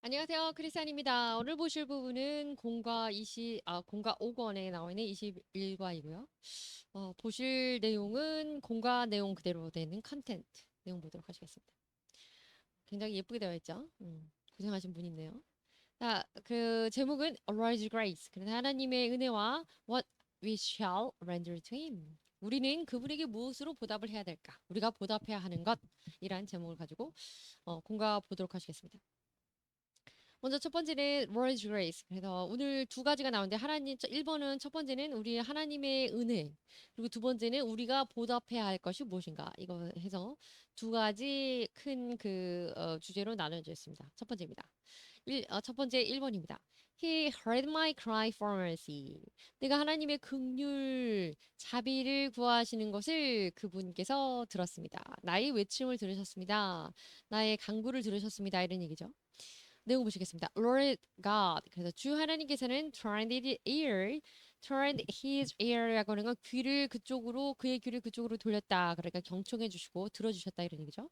안녕하세요. 크리스찬입니다. 오늘 보실 부분은 공과 5권에 나와 있는 21과이고요. 보실 내용은 공과 내용 그대로 되는 컨텐트 내용 보도록 하시겠습니다. 굉장히 예쁘게 되어 있죠? 고생하신 분이 있네요. 자, 그 제목은 Arise Grace. 그래서 하나님의 은혜와 What we shall render to him. 우리는 그분에게 무엇으로 보답을 해야 될까? 우리가 보답해야 하는 것이란 제목을 가지고 공과 보도록 하시겠습니다. 먼저 첫 번째는 World's Grace. 그래서 오늘 두 가지가 나오는데 1번은 첫 번째는 우리 하나님의 은혜. 그리고 두 번째는 우리가 보답해야 할 것이 무엇인가. 이거 해서 두 가지 큰 주제로 나눠져 있습니다. 첫 번째입니다. 첫 번째 1번입니다. He heard my cry for mercy. 내가 하나님의 긍휼, 자비를 구하시는 것을 그분께서 들었습니다. 나의 외침을 들으셨습니다. 나의 간구를 들으셨습니다. 이런 얘기죠. 내용 보시겠습니다. Lord God. 그래서 주 하나님께서는 turned his ear라고 하는 건 그의 귀를 그쪽으로 돌렸다. 그러니까 경청해 주시고 들어주셨다 이런 얘기죠.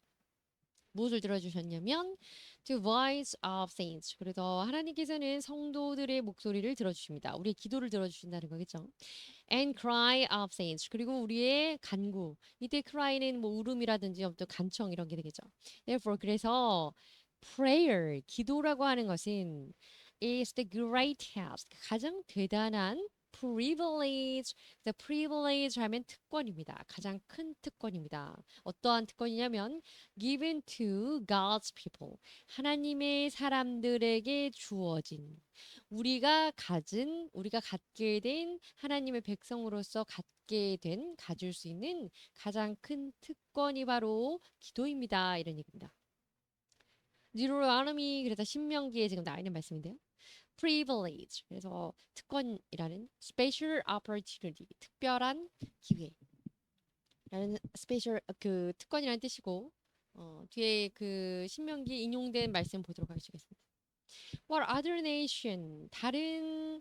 무엇을 들어주셨냐면 the voice of saints. 그래서 하나님께서는 성도들의 목소리를 들어주십니다. 우리의 기도를 들어주신다는 거겠죠. And cry of saints. 그리고 우리의 간구. 이때 cry는 뭐 울음이라든지 어떤 간청 이런 게 되겠죠. Therefore 그래서 prayer, 기도라고 하는 것은 is the greatest, 가장 대단한 privilege. The privilege 하면 특권입니다. 가장 큰 특권입니다. 어떠한 특권이냐면 given to God's people. 하나님의 사람들에게 주어진 우리가 갖게 된 하나님의 백성으로서 가질 수 있는 가장 큰 특권이 바로 기도입니다. 이런 얘기입니다. 뉴로아노미 그래서 신명기에 지금 나와 있는 말씀인데요. privilege 그래서 특권이라는 special opportunity 특별한 기회라는 special 그 특권이라는 뜻이고 뒤에 그 신명기에 인용된 말씀 보도록 하시겠습니다. What other nation 다른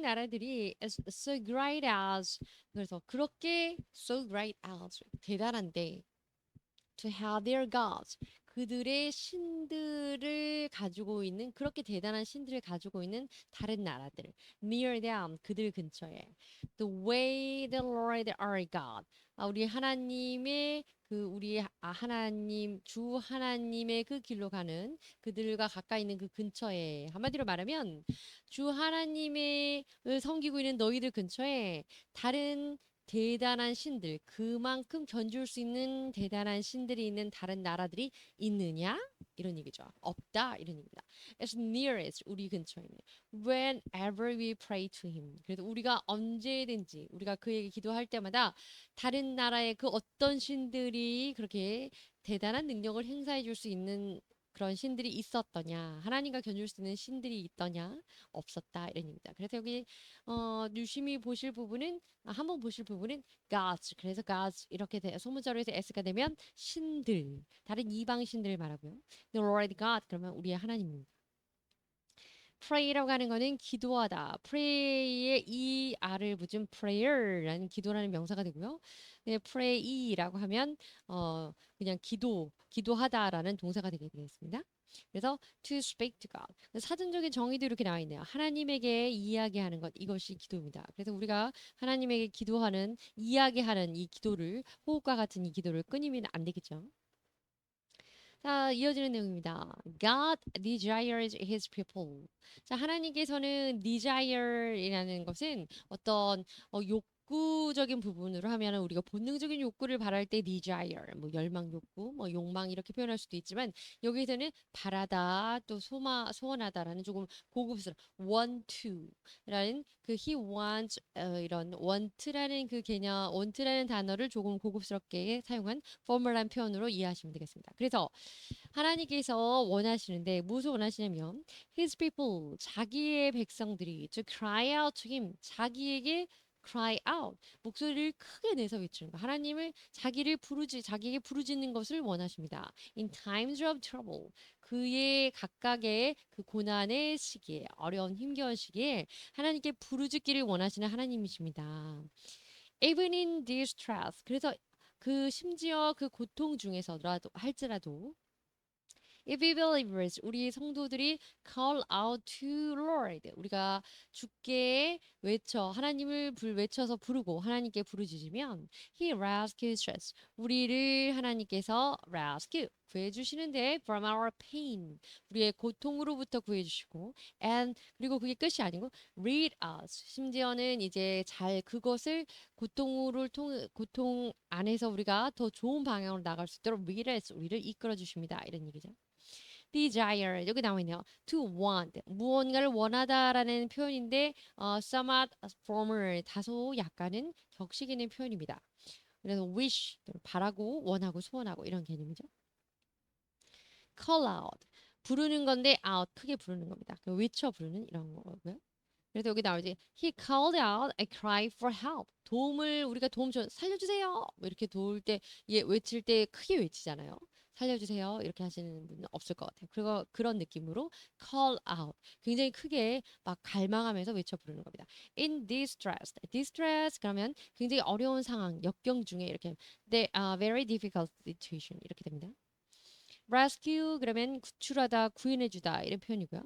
나라들이 as so great as 그래서 그렇게 so great as 대단한데 to have their gods. 그들의 신들을 가지고 있는 그렇게 대단한 신들을 가지고 있는 다른 나라들 near them 그들 근처에 the way the Lord our God 우리 하나님의 하나님 주 하나님의 그 길로 가는 그들과 가까이 있는 그 근처에 한마디로 말하면 주 하나님의 섬기고 있는 너희들 근처에 다른 대단한 신들, 그만큼 견줄 수 있는 대단한 신들이 있는 다른 나라들이 있느냐? 이런 얘기죠. 없다. 이런 얘기입니다. As near as 우리 근처에 있는. Whenever we pray to him. 그래서 우리가 언제든지 우리가 그에게 기도할 때마다 다른 나라의 그 어떤 신들이 그렇게 대단한 능력을 행사해 줄 수 있는 그런 신들이 있었더냐? 하나님과 견줄 수 있는 신들이 있더냐? 없었다. 이런 얘기입니다. 그래서 여기 유심히 보실 부분은 한번 보실 부분은 gods. 그래서 gods 이렇게 소문자로 해서 s가 되면 신들, 다른 이방 신들을 말하고요. The Lord God 그러면 우리의 하나님입니다. pray라고 하는 거는 기도하다. pray에 이 r을 붙인 prayer라는 기도라는 명사가 되고요. 네, pray라고 하면 그냥 기도하다라는 동사가 되겠습니다. 그래서 to speak to God. 사전적인 정의도 이렇게 나와 있네요. 하나님에게 이야기하는 것 이것이 기도입니다. 그래서 우리가 하나님에게 이야기하는 이 기도를 호흡과 같은 이 기도를 끊이면 안 되겠죠. 자, 이어지는 내용입니다. God desires his people. 자, 하나님께서는 desire이라는 것은 어떤 욕구적인 부분으로 하면 우리가 본능적인 욕구를 바랄 때 desire, 뭐 열망 욕구, 뭐 욕망 이렇게 표현할 수도 있지만 여기서는 바라다 또 소원하다라는 조금 고급스러운 want to라는 그 he wants 이런 want라는 단어를 조금 고급스럽게 사용한 formal한 표현으로 이해하시면 되겠습니다. 그래서 하나님께서 원하시는데 무엇을 원하시냐면 his people 자기의 백성들이 to cry out to him 자기에게 cry out 목소리를 크게 내서 외치는 거 하나님을 자기에게 부르짖는 것을 원하십니다. In times of trouble 그의 각각의 그 고난의 시기에 어려운 힘겨운 시기에 하나님께 부르짖기를 원하시는 하나님이십니다. Even in distress 그래서 그 심지어 그 고통 중에서라도 할지라도 If we believers, 우리 성도들이 call out to Lord, 우리가 주께 외쳐 하나님을 외쳐서 부르고 하나님께 부르짖으면 He rescues us. 우리를 하나님께서 rescue 구해주시는데 from our pain 우리의 고통으로부터 구해주시고 and 그리고 그게 끝이 아니고 rid us 심지어는 이제 잘 그것을 고통 안에서 우리가 더 좋은 방향으로 나갈 수 있도록 rid us 우리를 이끌어 주십니다 이런 얘기죠. desire 여기 나와 있네요. to want 무언가를 원하다라는 표현인데 somewhat formal 다소 약간은 격식 있는 표현입니다. 그래서 wish 바라고 원하고 소원하고 이런 개념이죠. call out 부르는 건데 out 크게 부르는 겁니다. 외쳐 부르는 이런 거고요. 그래서 여기 나오지 he called out a cry for help 도움을 우리가 도움 줘 살려주세요 뭐 이렇게 도울 때 외칠 때 크게 외치잖아요. 살려주세요 이렇게 하시는 분은 없을 것 같아요. 그리고 그런 느낌으로 call out 굉장히 크게 막 갈망하면서 외쳐 부르는 겁니다. in distress 그러면 굉장히 어려운 상황 역경 중에 이렇게 very difficult situation 이렇게 됩니다. rescue 그러면 구출하다 구해내주다 이런 표현이고요.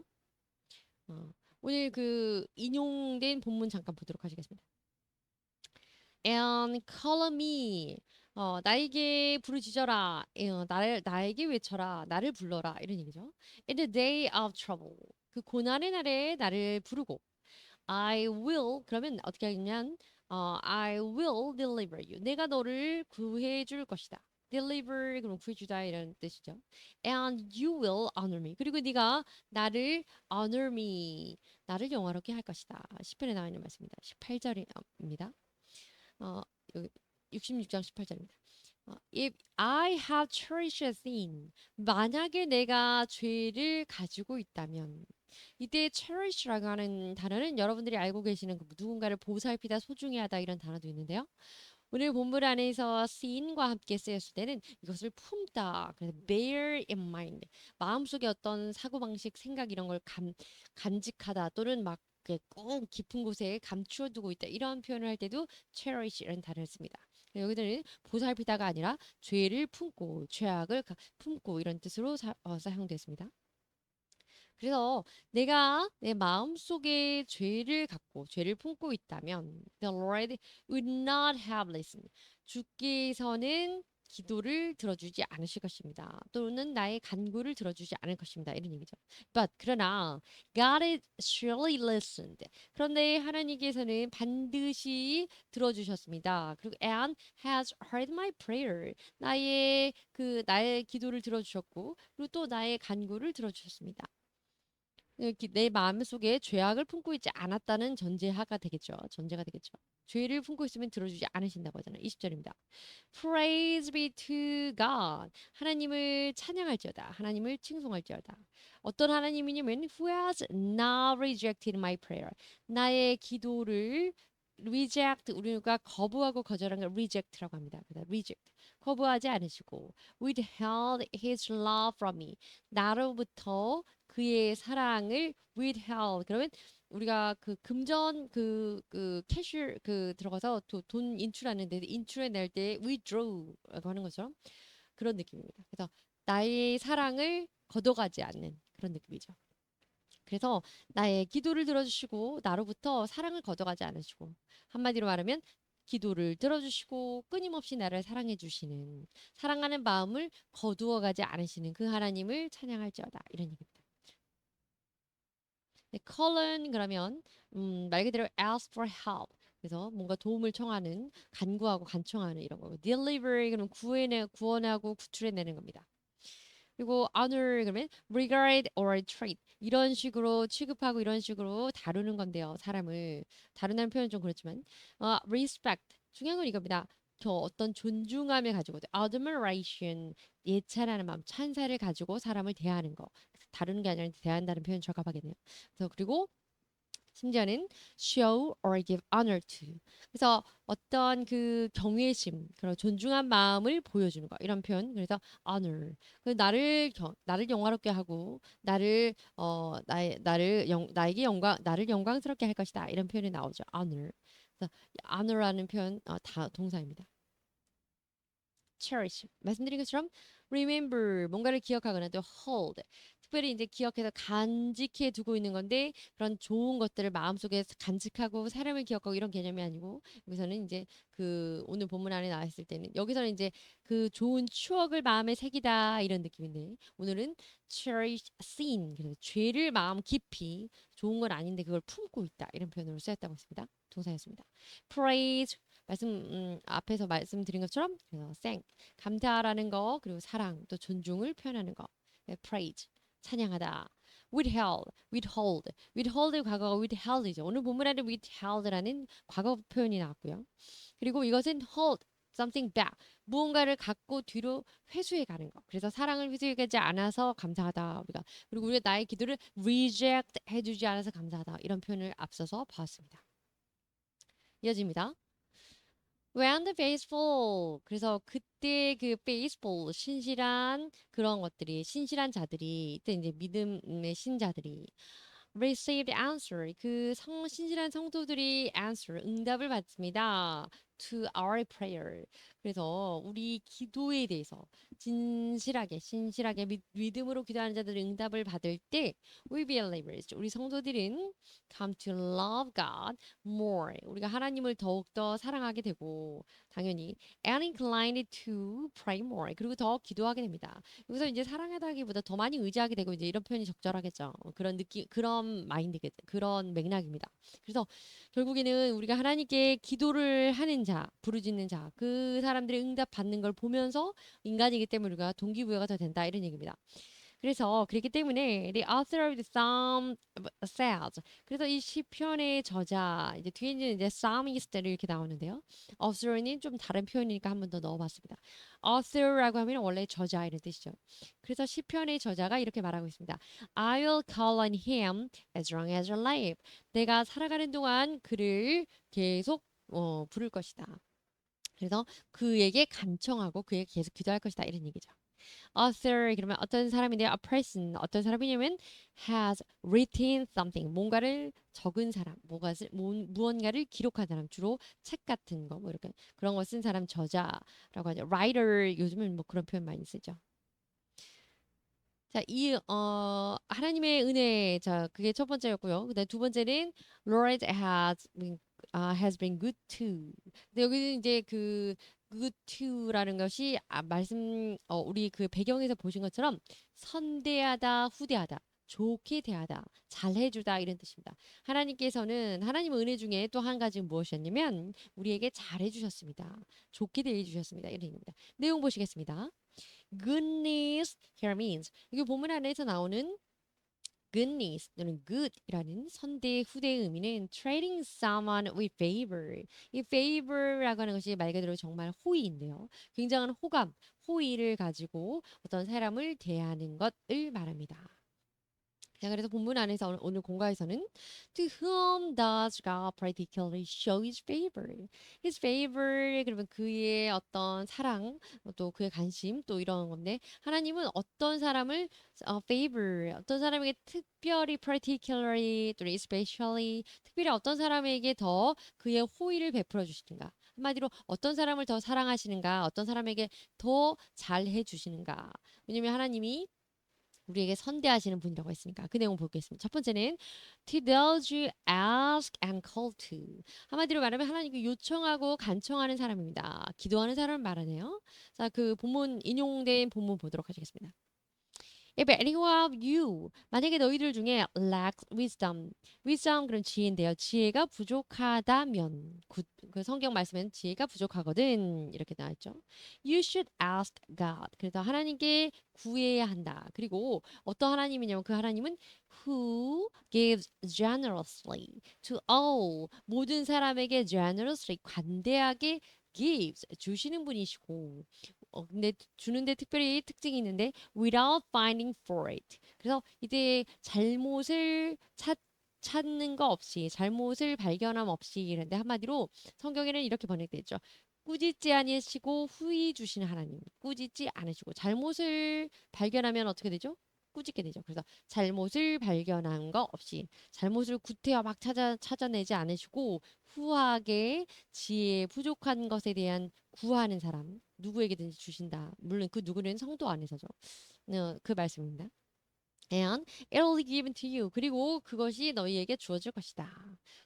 어, 오늘 그 인용된 본문 잠깐 보도록 하시겠습니다. And call me 나에게 부르짖어라 나에게 외쳐라 나를 불러라 이런 얘기죠. In the day of trouble 그 고난의 날에 나를 부르고 I will 그러면 어떻게 하냐면 I will deliver you 내가 너를 구해줄 것이다. deliver 그럼 구해주다 이런 뜻이죠. And you will honor me 그리고 네가 나를 honor me 나를 영화롭게 할 것이다. 시편에 나와 있는 말씀입니다. 18절입니다. 어, 여기 66장 18절입니다. If I have cherished a sin, 만약에 내가 죄를 가지고 있다면, 이때 cherish라고 하는 단어는 여러분들이 알고 계시는 누군가를 보살피다, 소중히하다 이런 단어도 있는데요. 오늘 본문 안에서 sin과 함께 쓰였을 때는 이것을 품다, 그래서 bear in mind, 마음속에 어떤 사고방식, 생각 이런 걸 간직하다 또는 막 꼭 깊은 곳에 감추어두고 있다 이런 표현을 할 때도 cherish라는 단어를 씁니다. 여기서는 보살피다가 아니라 죄를 품고 죄악을 품고 이런 뜻으로 사용됐습니다. 그래서 내가 내 마음속에 죄를 갖고 죄를 품고 있다면 the Lord would not have listened. 주께서는 기도를 들어주지 않으실 것입니다. 또는 나의 간구를 들어주지 않을 것입니다. 이런 얘기죠. But 그러나 God is surely listened. 그런데 하나님께서는 반드시 들어주셨습니다. 그리고 and has heard my prayer. 나의 기도를 들어주셨고 그리고 또 나의 간구를 들어주셨습니다. 내 마음속에 죄악을 품고 있지 않았다는 전제하가 되겠죠. 전제가 되겠죠. 죄를 품고 있으면 들어주지 않으신다고 하잖아요. 20절입니다. Praise be to God. 하나님을 찬양할지어다. 하나님을 칭송할지어다. 어떤 하나님이냐면 Who has not rejected my prayer. 나의 기도를 reject 우리가 거부하고 거절한 걸 reject라고 합니다. 그래서 reject 거부하지 않으시고 withheld his love from me. 나로부터 그의 사랑을 withheld 그러면 우리가 그 금전 캐셔 들어가서 돈 인출하는데 인출해낼 때 withdraw라고 하는 것처럼 그런 느낌입니다. 그래서 나의 사랑을 걷어가지 않는 그런 느낌이죠. 그래서 나의 기도를 들어주시고 나로부터 사랑을 걷어가지 않으시고 한마디로 말하면 기도를 들어주시고 끊임없이 나를 사랑해 주시는 사랑하는 마음을 거두어가지 않으시는 그 하나님을 찬양할지어다 이런 얘기입니다. 네, call은 그러면 말 그대로 ask for help. 그래서 뭔가 도움을 청하는, 간구하고 간청하는 이런 거고. deliver 그러면 구원하고 구출해내는 겁니다. 그리고 honor 그러면 regard or treat 이런 식으로 취급하고 이런 식으로 다루는 건데요. 사람을 다룬다는 표현은 좀 그렇지만 respect 중요한 건 이겁니다. 저 어떤 존중함을 가지고 admiration 예찬하는 마음 찬사를 가지고 사람을 대하는 거 다루는 게 아니라 대한다는 표현 적합하겠네요. 그래서 그리고 심지어는 show or give honor to. 그래서 어떤 그 경외심, 그런 존중한 마음을 보여주는 거 이런 표현. 그래서 honor. 그 나를 영화롭게 하고 나에게 나를 영광스럽게 할 것이다 이런 표현이 나오죠. honor. 그래서 honor라는 표현 다 동사입니다. cherish. 말씀드린 것처럼 remember 뭔가를 기억하거나 또 hold 특별히 이제 기억해서 간직해 두고 있는 건데 그런 좋은 것들을 마음속에 간직하고 사람을 기억하고 이런 개념이 아니고 여기서는 이제 그 오늘 본문 안에 나와 있을 때는 여기서는 이제 그 좋은 추억을 마음에 새기다 이런 느낌인데 오늘은 cherish sin 그래서 죄를 마음 깊이 좋은 건 아닌데 그걸 품고 있다 이런 표현으로 쓰였다고 했습니다. 동사였습니다. praise 말씀 앞에서 말씀드린 것처럼 그래서 thank 감사라는 거 그리고 사랑 또 존중을 표현하는 거 네, praise 찬양하다 withhold 과거가 withheld이죠. 오늘 본문에는 withheld라는 과거 표현이 나왔고요. 그리고 이것은 hold something back 무언가를 갖고 뒤로 회수해 가는 거. 그래서 사랑을 회수하지 않아서 감사하다 우리가 그리고 우리가 나의 기도를 reject 해주지 않아서 감사하다 이런 표현을 앞서서 봤습니다. 이어집니다. When the faithful 그래서 그때 그 faithful 신실한 그런 것들이 신실한 자들이 이때 이제 믿음의 신자들이 received answer 그 신실한 성도들이 answer 응답을 받습니다. To our prayer. 그래서 우리 기도에 대해서 진실하게 신실하게 믿음으로 기도하는 자들의 응답을 받을 때 we believers 우리 성도들은 come to love God more. 우리가 하나님을 더욱더 사랑하게 되고 당연히 and inclined to pray more. 그리고 더 기도하게 됩니다. 여기서 이제 사랑하다기보다 더 많이 의지하게 되고 이제 이런 표현이 적절하겠죠. 그런 느낌, 그런 마인드겠, 그런 맥락입니다. 그래서 결국에는 우리가 하나님께 기도를 하는 자, 부르짖는 자, 그 사람들의 응답 받는 걸 보면서 인간이기 때문에 우리가 동기부여가 더 된다 이런 얘기입니다. 그래서 그렇기 때문에 the author of the psalm says 그래서 이 시편의 저자 이제 뒤에는 이제 psalmist를 이렇게 나오는데요. author는 좀 다른 표현이니까 한 번 더 넣어봤습니다. author라고 하면 원래 저자 이런 뜻이죠. 그래서 시편의 저자가 이렇게 말하고 있습니다. I will call on him as long as I live. 내가 살아가는 동안 그를 계속 부를 것이다. 그래서 그에게 간청하고 그에게 계속 기도할 것이다 이런 얘기죠. author 그러면 어떤 사람인데요. a person 어떤 사람이냐면 has written something 뭔가를 적은 사람, 무언가를 기록한 사람 주로 책 같은 거 뭐 이렇게 그런 거 쓴 사람 저자라고 하죠. writer 요즘은 뭐 그런 표현 많이 쓰죠. 자, 하나님의 은혜 자 그게 첫 번째였고요. 그다음 두 번째는 Lord has been good to. 근데 여기는 이제 그 good to라는 것이 우리 그 배경에서 보신 것처럼 선대하다, 후대하다, 좋게 대하다, 잘해주다 이런 뜻입니다. 하나님께서는 하나님 은혜 중에 또 한 가지 무엇이었냐면 우리에게 잘해주셨습니다. 좋게 대해주셨습니다. 이런 얘기입니다. 내용 보시겠습니다. goodness here means 이게 본문 안에서 나오는 goodness 또는 good이라는 선대 후대의 의미는 treating someone with favor. 이 favor라고 하는 것이 말 그대로 정말 호의인데요. 굉장한 호감, 호의를 가지고 어떤 사람을 대하는 것을 말합니다. 자, 그래서 본문 안에서 오늘 공과에서는 To whom does God particularly show his favor? His favor 그러면 그의 어떤 사랑 또 그의 관심 또 이런 건데 하나님은 어떤 사람을 favor 어떤 사람에게 특별히 particularly 또 especially 특별히 어떤 사람에게 더 그의 호의를 베풀어 주시는가? 한마디로 어떤 사람을 더 사랑하시는가? 어떤 사람에게 더 잘해 주시는가? 왜냐면 하나님이 우리에게 선대하시는 분이라고 했으니까 그 내용 보겠습니다. 첫 번째는 to those you ask and call to. 한마디로 말하면 하나님께 요청하고 간청하는 사람입니다. 기도하는 사람을 말하네요. 자, 그 본문 인용된 본문 보도록 하겠습니다. If any of you 만약에 너희들 중에 lacks wisdom 그런 지혜인데요. 지혜가 부족하다면 그 성경 말씀엔 지혜가 부족하거든 이렇게 나왔죠. You should ask God. 그래서 하나님께 구해야 한다. 그리고 어떤 하나님이냐면 그 하나님은 who gives generously to all 모든 사람에게 generously 관대하게 gives 주시는 분이시고 근데 주는데 특별히 특징이 있는데 without finding for it. 그래서 이때 찾는 거 없이 잘못을 발견함 없이 이런데 한마디로 성경에는 이렇게 번역돼 있죠. 꾸짖지 아니시고 후히 주시는 하나님. 꾸짖지 않으시고 잘못을 발견하면 어떻게 되죠? 꾸짖게 되죠. 그래서 잘못을 발견한 거 없이 잘못을 구태여 막 찾아내지 않으시고 후하게 지혜 부족한 것에 대한 구하는 사람 누구에게든지 주신다. 물론 그 누구는 성도 안에서죠. 그 말씀입니다. And it'll be given to you. 그리고 그것이 너희에게 주어질 것이다.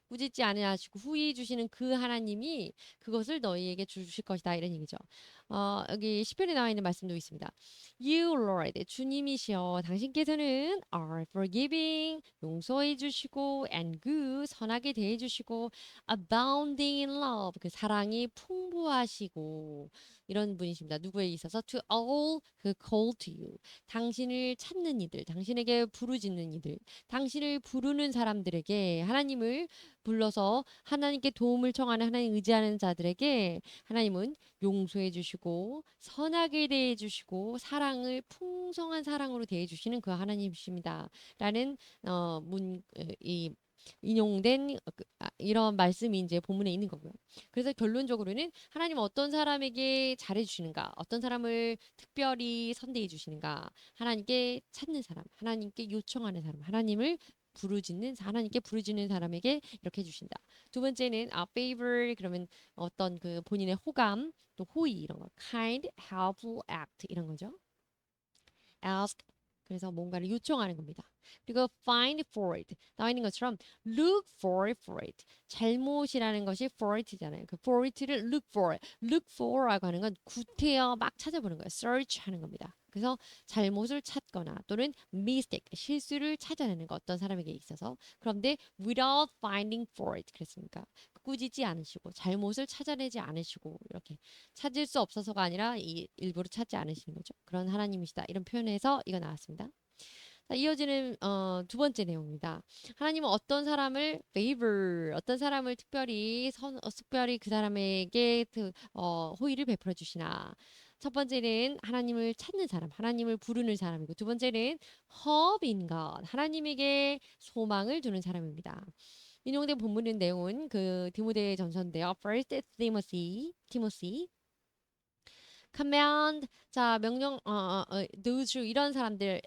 꾸짖지 않으시고 후히 주시는 그 하나님이 그것을 너희에게 주실 것이다. 이런 얘기죠. 여기 시편에 나와 있는 말씀도 있습니다. You Lord, 주님이시여 당신께서는 are forgiving, 용서해 주시고 and good, 선하게 대해 주시고 abounding in love, 그 사랑이 풍부하시고 이런 분이십니다. 누구에 있어서 to all who call to you. 당신을 찾는 이들, 당신에게 부르짖는 이들, 당신을 부르는 사람들에게 하나님을 불러서 하나님께 도움을 청하는 하나님 의지하는 자들에게 하나님은 용서해 주시고 선하게 대해 주시고 사랑을 풍성한 사랑으로 대해 주시는 그 하나님이십니다. 라는 이 인용된 이런 말씀이 이제 본문에 있는 거고요. 그래서 결론적으로는 하나님 어떤 사람에게 잘해 주시는가, 어떤 사람을 특별히 선대해 주시는가, 하나님께 찾는 사람, 하나님께 요청하는 사람, 하나님께 부르짖는 사람에게 이렇게 해주신다. 두 번째는 favor 그러면 어떤 그 본인의 호감 또 호의 이런 거 kind, helpful act 이런 거죠. ask 그래서 뭔가를 요청하는 겁니다. 그리고 find for it 나와 있는 것처럼 look for it 잘못이라는 것이 for it잖아요. 그 for it를 look for라고 하는 건 구태여 막 찾아보는 거예요. search 하는 겁니다. 그래서 잘못을 찾거나 또는 mistake 실수를 찾아내는 거 어떤 사람에게 있어서 그런데 without finding for it 그랬으니까 꾸짖지 않으시고 잘못을 찾아내지 않으시고 이렇게 찾을 수 없어서가 아니라 일부러 찾지 않으시는 거죠. 그런 하나님이시다. 이런 표현에서 이거 나왔습니다. 자, 이어지는 두 번째 내용입니다. 하나님은 어떤 사람을 favor, 어떤 사람을 특별히 그 사람에게 호의를 베풀어 주시나. 첫 번째는 하나님을 찾는 사람, 하나님을 부르는 사람이고 두 번째는 hope in God, 하나님에게 소망을 두는 사람입니다. 인용된 본문의 내용은 그 디모데 전서인데요. First Timothy command 자 명령 those who 이런 사람들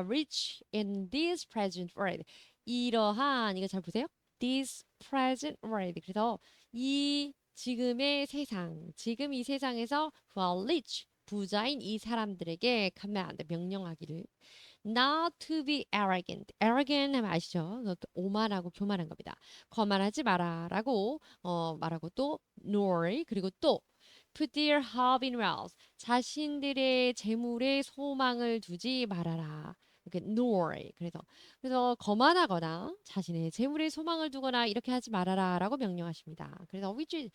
rich in this present world 이러한 이거 잘 보세요. this present world 그래서 이 지금의 세상 지금 이 세상에서 who are rich 부자인 이 사람들에게 command 명령하기를 not to be arrogant 하면 아시죠? 오만하고 교만한 겁니다. 거만하지 마라라고 말하고 또 nor 그리고 또 put their hope in wealth 자신들의 재물에 소망을 두지 말아라. 이렇게 nor 그래서 거만하거나 자신의 재물에 소망을 두거나 이렇게 하지 말아라라고 명령하십니다. 그래서 which is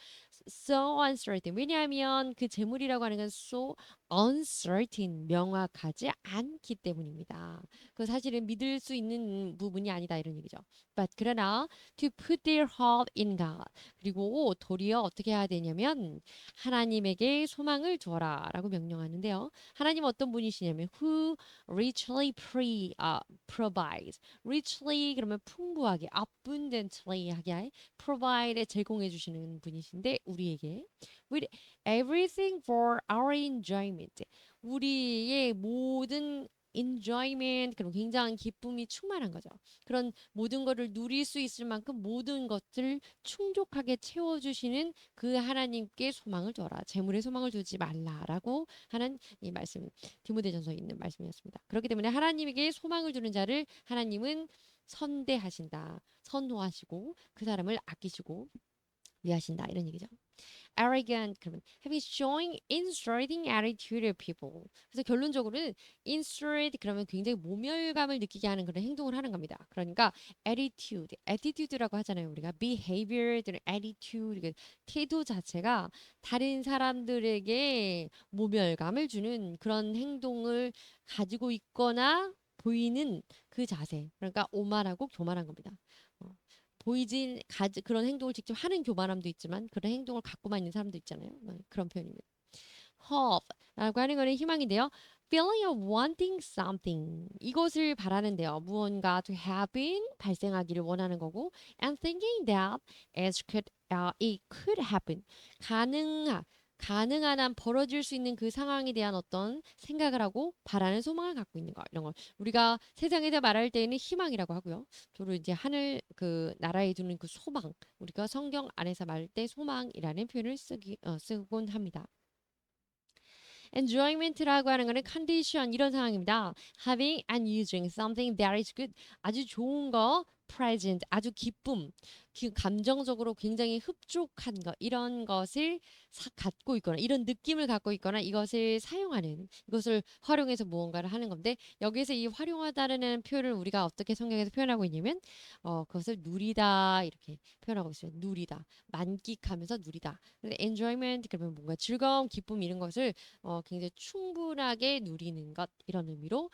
so uncertain 왜냐하면 그 재물이라고 하는 건 so uncertain 명확하지 않기 때문입니다. 그 사실은 믿을 수 있는 부분이 아니다 이런 얘기죠. But 그러나 to put their hope in God 그리고 도리어 어떻게 해야 되냐면 하나님에게 소망을 두어라라고 명령하는데요. 하나님 어떤 분이시냐면 who richly provides richly 그러면 풍부하게 abundantly 하게 provide 제공해 주시는 분이신데 우리에게 with everything for our enjoyment 우리의 모든 enjoyment 그런 굉장한 기쁨이 충만한 거죠. 그런 모든 것을 누릴 수 있을 만큼 모든 것을 충족하게 채워주시는 그 하나님께 소망을 둬라. 재물에 소망을 두지 말라라고 하는 이 말씀 디모데전서에 있는 말씀이었습니다. 그렇기 때문에 하나님에게 소망을 두는 자를 하나님은 선대하신다. 선호하시고 그 사람을 아끼시고 위하신다. 이런 얘기죠. arrogant 그러면 having showing insulting attitude of people. 그래서 결론적으로는 insult 그러면 굉장히 모멸감을 느끼게 하는 그런 행동을 하는 겁니다. 그러니까 attitude라고 하잖아요. 우리가 behavior, attitude 태도 자체가 다른 사람들에게 모멸감을 주는 그런 행동을 가지고 있거나 보이는 그 자세. 그러니까 오만하고 교만한 겁니다. 그런 행동을 직접 하는 교만함도 있지만 그런 행동을 갖고만 있는 사람도 있잖아요. 그런 표현입니다. hope라고 하는 것은 희망인데요. feeling of wanting something 이것을 바라는데요. 무언가 to happen 발생하기를 원하는 거고 and thinking that it could happen 가능한 한 벌어질 수 있는 그 상황에 대한 어떤 생각을 하고 바라는 소망을 갖고 있는 거 이런 걸 우리가 세상에서 말할 때에는 희망이라고 하고요. 주로 이제 하늘 그 나라에 두는 그 소망 우리가 성경 안에서 말할 때 소망이라는 표현을 쓰곤 합니다. enjoyment라고 하는 거는 condition 이런 상황입니다. having and using something that is good 아주 좋은 거 present 아주 기쁨 감정적으로 굉장히 흡족한 것 이런 것을 갖고 있거나 이런 느낌을 갖고 있거나 이것을 사용하는 이것을 활용해서 무언가를 하는 건데 여기서 이 활용하다라는 표현을 우리가 어떻게 성경에서 표현하고 있냐면 그것을 누리다 이렇게 표현하고 있어요. 누리다 만끽하면서 누리다. 근데 enjoyment 그러면 뭔가 즐거움 기쁨 이런 것을 굉장히 충분하게 누리는 것 이런 의미로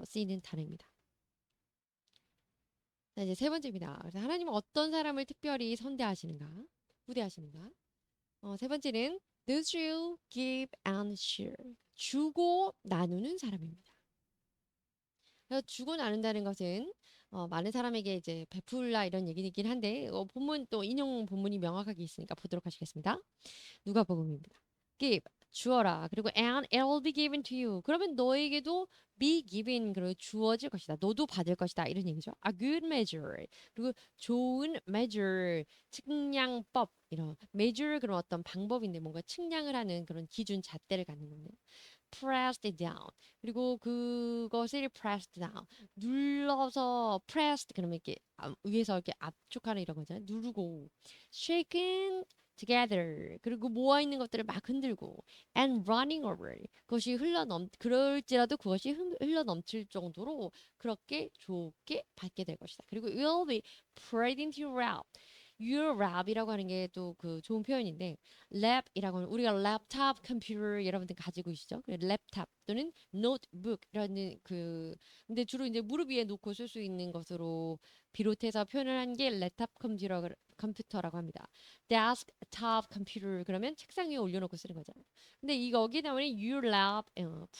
쓰이는 단어입니다. 자, 이제 세 번째입니다. 그래서 하나님은 어떤 사람을 특별히 선대하시는가, 우대하시는가? 세 번째는 those who give and share. 주고 나누는 사람입니다. 그래서 주고 나눈다는 것은 많은 사람에게 이제 베풀라 이런 얘기이긴 한데 본문 또 인용 본문이 명확하게 있으니까 보도록 하시겠습니다. 누가복음입니다. give 주어라. 그리고 and it will be given to you. 그러면 너에게도 be given 그리고 주어질 것이다. 너도 받을 것이다. 이런 얘기죠. a good measure. 그리고 좋은 measure 측량법 이런 measure 그런 어떤 방법인데 뭔가 측량을 하는 그런 기준 잣대를 갖는 건데 pressed down. 그리고 그것을 pressed down. 눌러서 pressed 그러면 이렇게 위에서 이렇게 압축하는 이런 거잖아요. 누르고 shaken together. 그리고 모아 있는 것들을 막 흔들고 and running over. 그것이 그럴지라도 그것이 흘러 넘칠 정도로 그렇게 좋게 받게 될 것이다. 그리고 will be poured into your lap. your lap이라고 하는 게 또 그 좋은 표현인데 랩이라고 하면 우리가 랩탑 컴퓨터 여러분들 가지고 계시죠? 랩탑 또는 노트북이라는 그 근데 주로 이제 무릎 위에 놓고 쓸 수 있는 것으로 비롯해서 표현을 한 게 랩탑 컴퓨터라고 합니다. 데스크탑 컴퓨터 그러면 책상 위에 올려놓고 쓰는 거잖아요. 근데 이거 여기 나오는 your lap,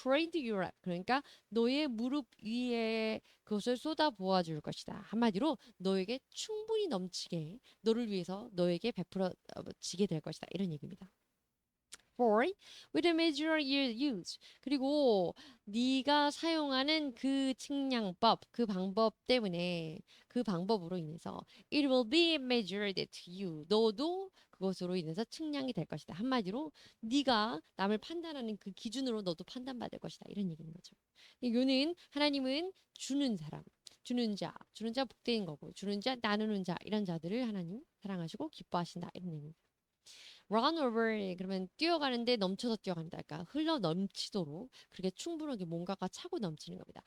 print your lap 그러니까 너의 무릎 위에 그것을 쏟아 부어 줄 것이다. 한마디로 너에게 충분히 넘치게 너를 위해서 너에게 베풀어 지게 될 것이다. 이런 얘기입니다. For with the measure you use. 그리고 네가 사용하는 그 측량법, 그 방법 때문에 그 방법으로 인해서 it will be measured to you. 너도 그것으로 인해서 측량이 될 것이다. 한마디로 네가 남을 판단하는 그 기준으로 너도 판단받을 것이다. 이런 얘기인 거죠. 요는 하나님은 주는 사람, 주는 자 복되인 거고 주는 자 나누는 자 이런 자들을 하나님 사랑하시고 기뻐하신다. 이런 얘기입니다. run over 그러면 뛰어가는데 넘쳐서 뛰어간다. 그러니까 흘러 넘치도록 그렇게 충분하게 뭔가가 차고 넘치는 겁니다.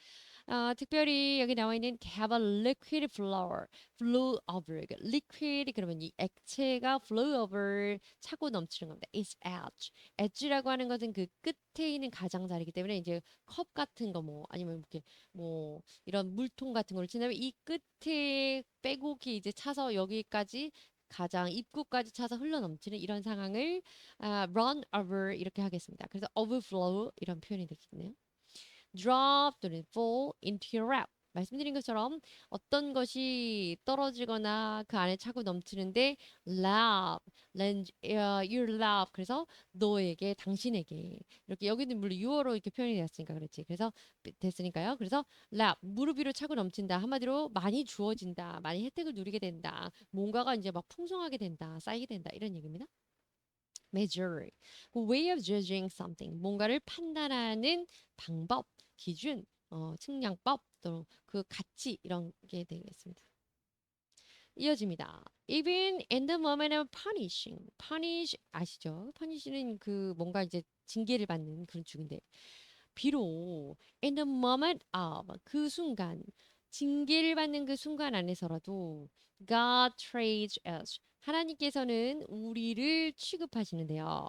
특별히 여기 나와 있는 have a liquid flow over. liquid 그러면 이 액체가 flow over 차고 넘치는 겁니다. is edge. edge라고 하는 것은 그 끝에 있는 가장자리이기 때문에 이제 컵 같은 거 뭐 아니면 이렇게 뭐 이런 물통 같은 걸 지나면 이 끝에 빼곡히 이제 차서 여기까지 가장 입구까지 차서 흘러넘치는 이런 상황을 run over 이렇게 하겠습니다. 그래서 overflow 이런 표현이 되겠네요. drop 또는 fall into your lap. 말씀드린 것처럼 어떤 것이 떨어지거나 그 안에 차고 넘치는데 lap, your lap 그래서 너에게 당신에게 이렇게 여기는 물론 유어로 이렇게 표현이 되었으니까 그렇지 그래서 됐으니까요 그래서 lap 무릎 위로 차고 넘친다 한마디로 많이 주어진다 많이 혜택을 누리게 된다 뭔가가 이제 막 풍성하게 된다 쌓이게 된다 이런 얘기입니다. measure, way of judging something, 뭔가를 판단하는 방법, 기준, 측량법, 또 그 가치 이런 게 되겠습니다. 이어집니다. Even in the moment of punishing, punish 아시죠? punish는 그 뭔가 이제 징계를 받는 그런 중인데 비록 in the moment of 그 순간 징계를 받는 그 순간 안에서라도 God treats us 하나님께서는 우리를 취급하시는데요.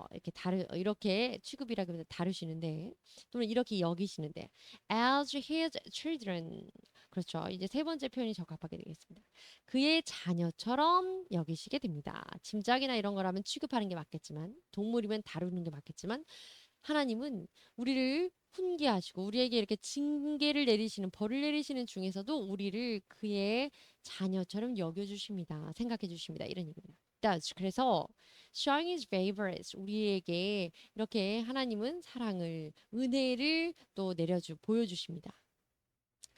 이렇게 취급이라기보다 다루시는데 또는 이렇게 여기시는데 as his children 그렇죠. 이제 세 번째 표현이 적합하게 되겠습니다. 그의 자녀처럼 여기시게 됩니다. 짐작이나 이런 거라면 취급하는 게 맞겠지만 동물이면 다루는 게 맞겠지만 하나님은 우리를 훈계하시고 우리에게 이렇게 징계를 내리시는 벌을 내리시는 중에서도 우리를 그의 자녀처럼 여겨주십니다. 생각해 주십니다. 이런 얘기입니다. does. 그래서 showing his favors 우리에게 이렇게 하나님은 사랑을 은혜를 또 보여주십니다.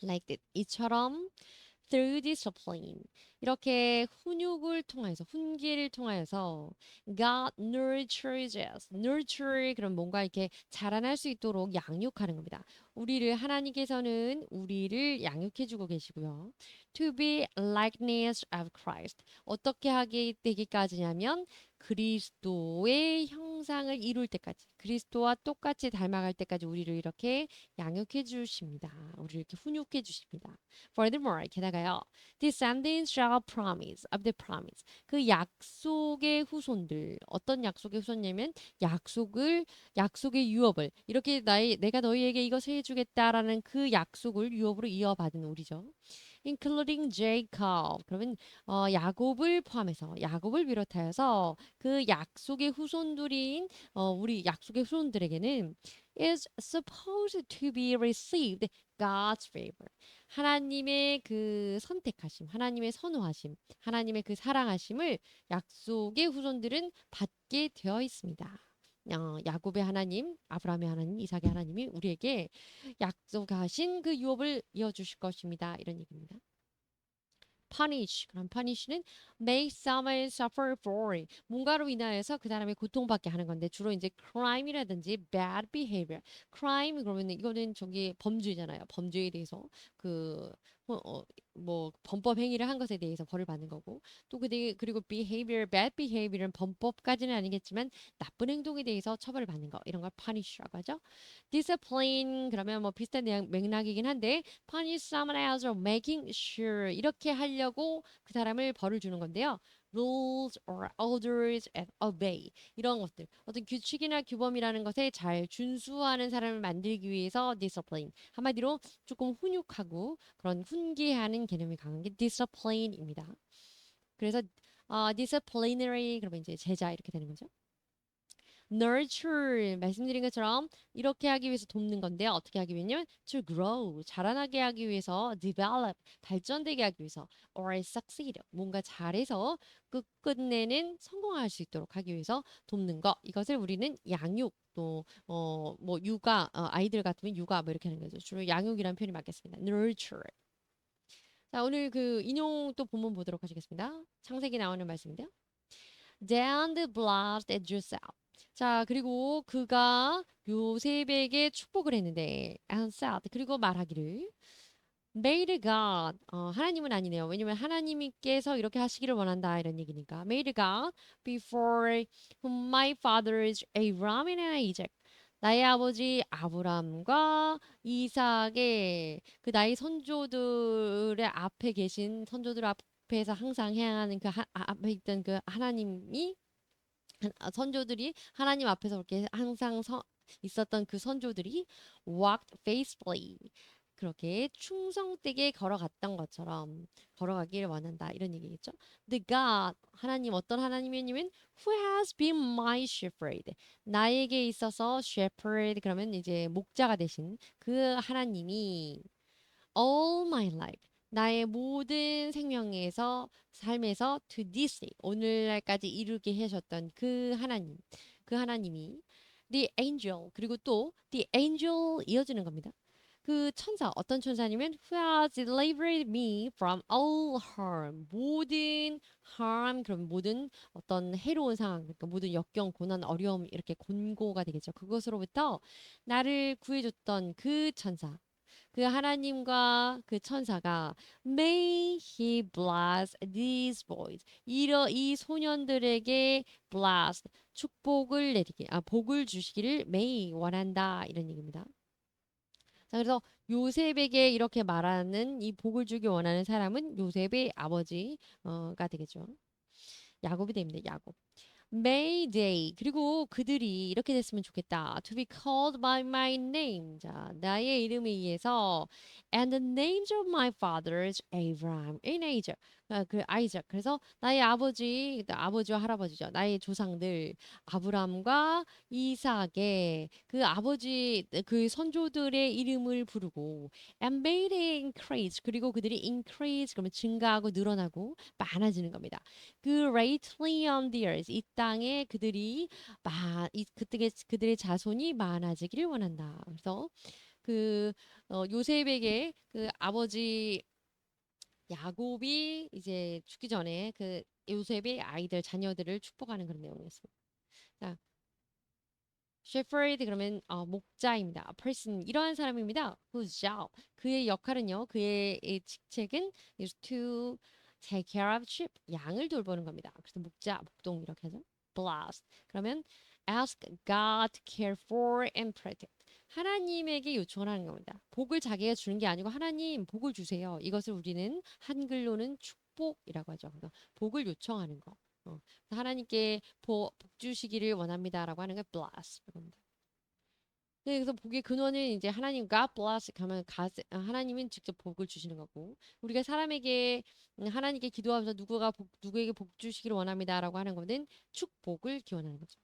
like that 이처럼 through discipline 이렇게 훈육을 통해서 훈계를 통하여서 God nurtures us. nurture 그럼 뭔가 이렇게 자라날 수 있도록 양육하는 겁니다. 하나님께서는 우리를 양육해 주고 계시고요. To be likeness of Christ. 어떻게 하게 되기까지냐면 그리스도의 형상을 이룰 때까지 그리스도와 똑같이 닮아갈 때까지 우리를 이렇게 양육해 주십니다. 우리를 이렇게 훈육해 주십니다. Furthermore, 게다가요. Descendants shall promise of the promise. 그 약속의 후손들. 어떤 약속의 후손이냐면 약속의 유업을 이렇게 내가 너희에게 이것을 해주겠다라는 그 약속을 유업으로 이어받은 우리죠. including Jacob. 그러면 야곱을 포함해서 야곱을 비롯하여서 그 약속의 후손들인 우리 약속의 후손들에게는 is supposed to be received God's favor. 하나님의 그 선택하심, 하나님의 선호하심, 하나님의 그 사랑하심을 약속의 후손들은 받게 되어 있습니다. 야곱의 하나님, 아브라함의 하나님, 이삭의 하나님이 우리에게 약속하신 그 유업을 이어주실 것입니다. 이런 얘기입니다. punish. 그럼 punish는 make someone suffer for. 뭔가로 인하여서 그 사람이 고통받게 하는 건데 주로 이제 crime이라든지 bad behavior. crime 그러면 이거는 저기 범죄잖아요. 범죄에 대해서 그 뭐 범법 행위를 한 것에 대해서 벌을 받는 거고 또 그리고 behavior, bad behavior는 범법까지는 아니겠지만 나쁜 행동에 대해서 처벌을 받는 거 이런 걸 punish라고 하죠. discipline 그러면 뭐 비슷한 맥락이긴 한데 punish someone else or making sure 이렇게 하려고 그 사람을 벌을 주는 건데요. rules or orders and obey 이런 것들 어떤 규칙이나 규범이라는 것에 잘 준수하는 사람을 만들기 위해서 discipline 한마디로 조금 훈육하고 그런 훈계하는 개념이 강한 게 discipline입니다. 그래서 disciplinary 그러면 이제 제자 이렇게 되는 거죠. nurture 말씀드린 것처럼 이렇게 하기 위해서 돕는 건데요. 어떻게 하기 위해서는 to grow 자라나게 하기 위해서 develop 발전되게 하기 위해서 or succeed 뭔가 잘해서 끝내는 성공할 수 있도록 하기 위해서 돕는 거 이것을 우리는 양육 또 뭐 육아 아이들 같으면 육아 뭐 이렇게 하는 거죠. 주로 양육이라는 표현이 맞겠습니다. nurture 자 오늘 그 인용 또 본문 보도록 하시겠습니다. 창세기 나오는 말씀인데요. Then the blessed Joseph 자, 그리고 그가 요셉에게 축복을 했는데, and said, 그리고 말하기를, made God, 하나님은 아니네요. 왜냐면 하나님께서 이렇게 하시기를 원한다, 이런 얘기니까. made God before whom my fathers Abraham and Isaac. 나의 아버지 아브람과 이삭의 그 나의 선조들의 앞에 계신 선조들 앞에서 항상 행하는 앞에 있던 그 하나님이 선조들이 하나님 앞에서 그렇게 항상 있었던 그 선조들이 walked faithfully 그렇게 충성되게 걸어갔던 것처럼 걸어가기를 원한다 이런 얘기겠죠. The God 하나님 어떤 하나님이냐면 who has been my shepherd 나에게 있어서 shepherd 그러면 이제 목자가 되신 그 하나님이 all my life 나의 모든 생명에서 삶에서 to this day 오늘날까지 이루게 하셨던 그 하나님이 the angel 그리고 또 the angel 이어지는 겁니다. 그 천사 어떤 천사냐면 who has delivered me from all harm 모든 harm 그럼 모든 어떤 해로운 상황 그러니까 모든 역경 고난 어려움 이렇게 곤고가 되겠죠. 그것으로부터 나를 구해줬던 그 천사 그 하나님과 그 천사가 May he bless these boys. 이 소년들에게 bless 축복을 복을 주시기를 may 원한다 이런 얘기입니다. 자, 그래서 요셉에게 이렇게 말하는 이 복을 주기 원하는 사람은 요셉의 아버지가 되겠죠. 야곱이 됩니다. 야곱. May they 그리고 그들이 이렇게 됐으면 좋겠다. To be called by my name. 자, 나의 이름에 의해서 and the names of my fathers Abraham and Isaac. 그 아이작. 그래서 나의 아버지, 아버지와 할아버지죠. 나의 조상들 아브람과 이삭의 그 아버지 그 선조들의 이름을 부르고 and made it increase 그리고 그들이 increase 그러면 증가하고 늘어나고 많아지는 겁니다. greatly on the earth 이 땅에 그들이 그들의 자손이 많아지기를 원한다. 그래서 그 요셉에게 그 아버지 야곱이 이제 죽기 전에 그 요셉의 아이들 자녀들을 축복하는 그런 내용이었습니다. 자, shepherd 그러면 목자입니다. A person 이러한 사람입니다. whose job 그의 역할은요. 그의 이 직책은 is to take care of sheep 양을 돌보는 겁니다. 그래서 목자, 목동 이렇게 하죠. bless 그러면 ask God to care for and protect 하나님에게 요청을 하는 겁니다. 복을 자기가 주는 게 아니고 하나님 복을 주세요. 이것을 우리는 한글로는 축복이라고 하죠. 그래서 복을 요청하는 거. 하나님께 복 주시기를 원합니다라고 하는 게 bless 이겁니다. 네, 그래서 복의 근원은 이제 하나님 God bless 하면 하나님은 직접 복을 주시는 거고 우리가 사람에게 하나님께 기도하면서 누구에게 복 주시기를 원합니다라고 하는 것은 축복을 기원하는 거죠.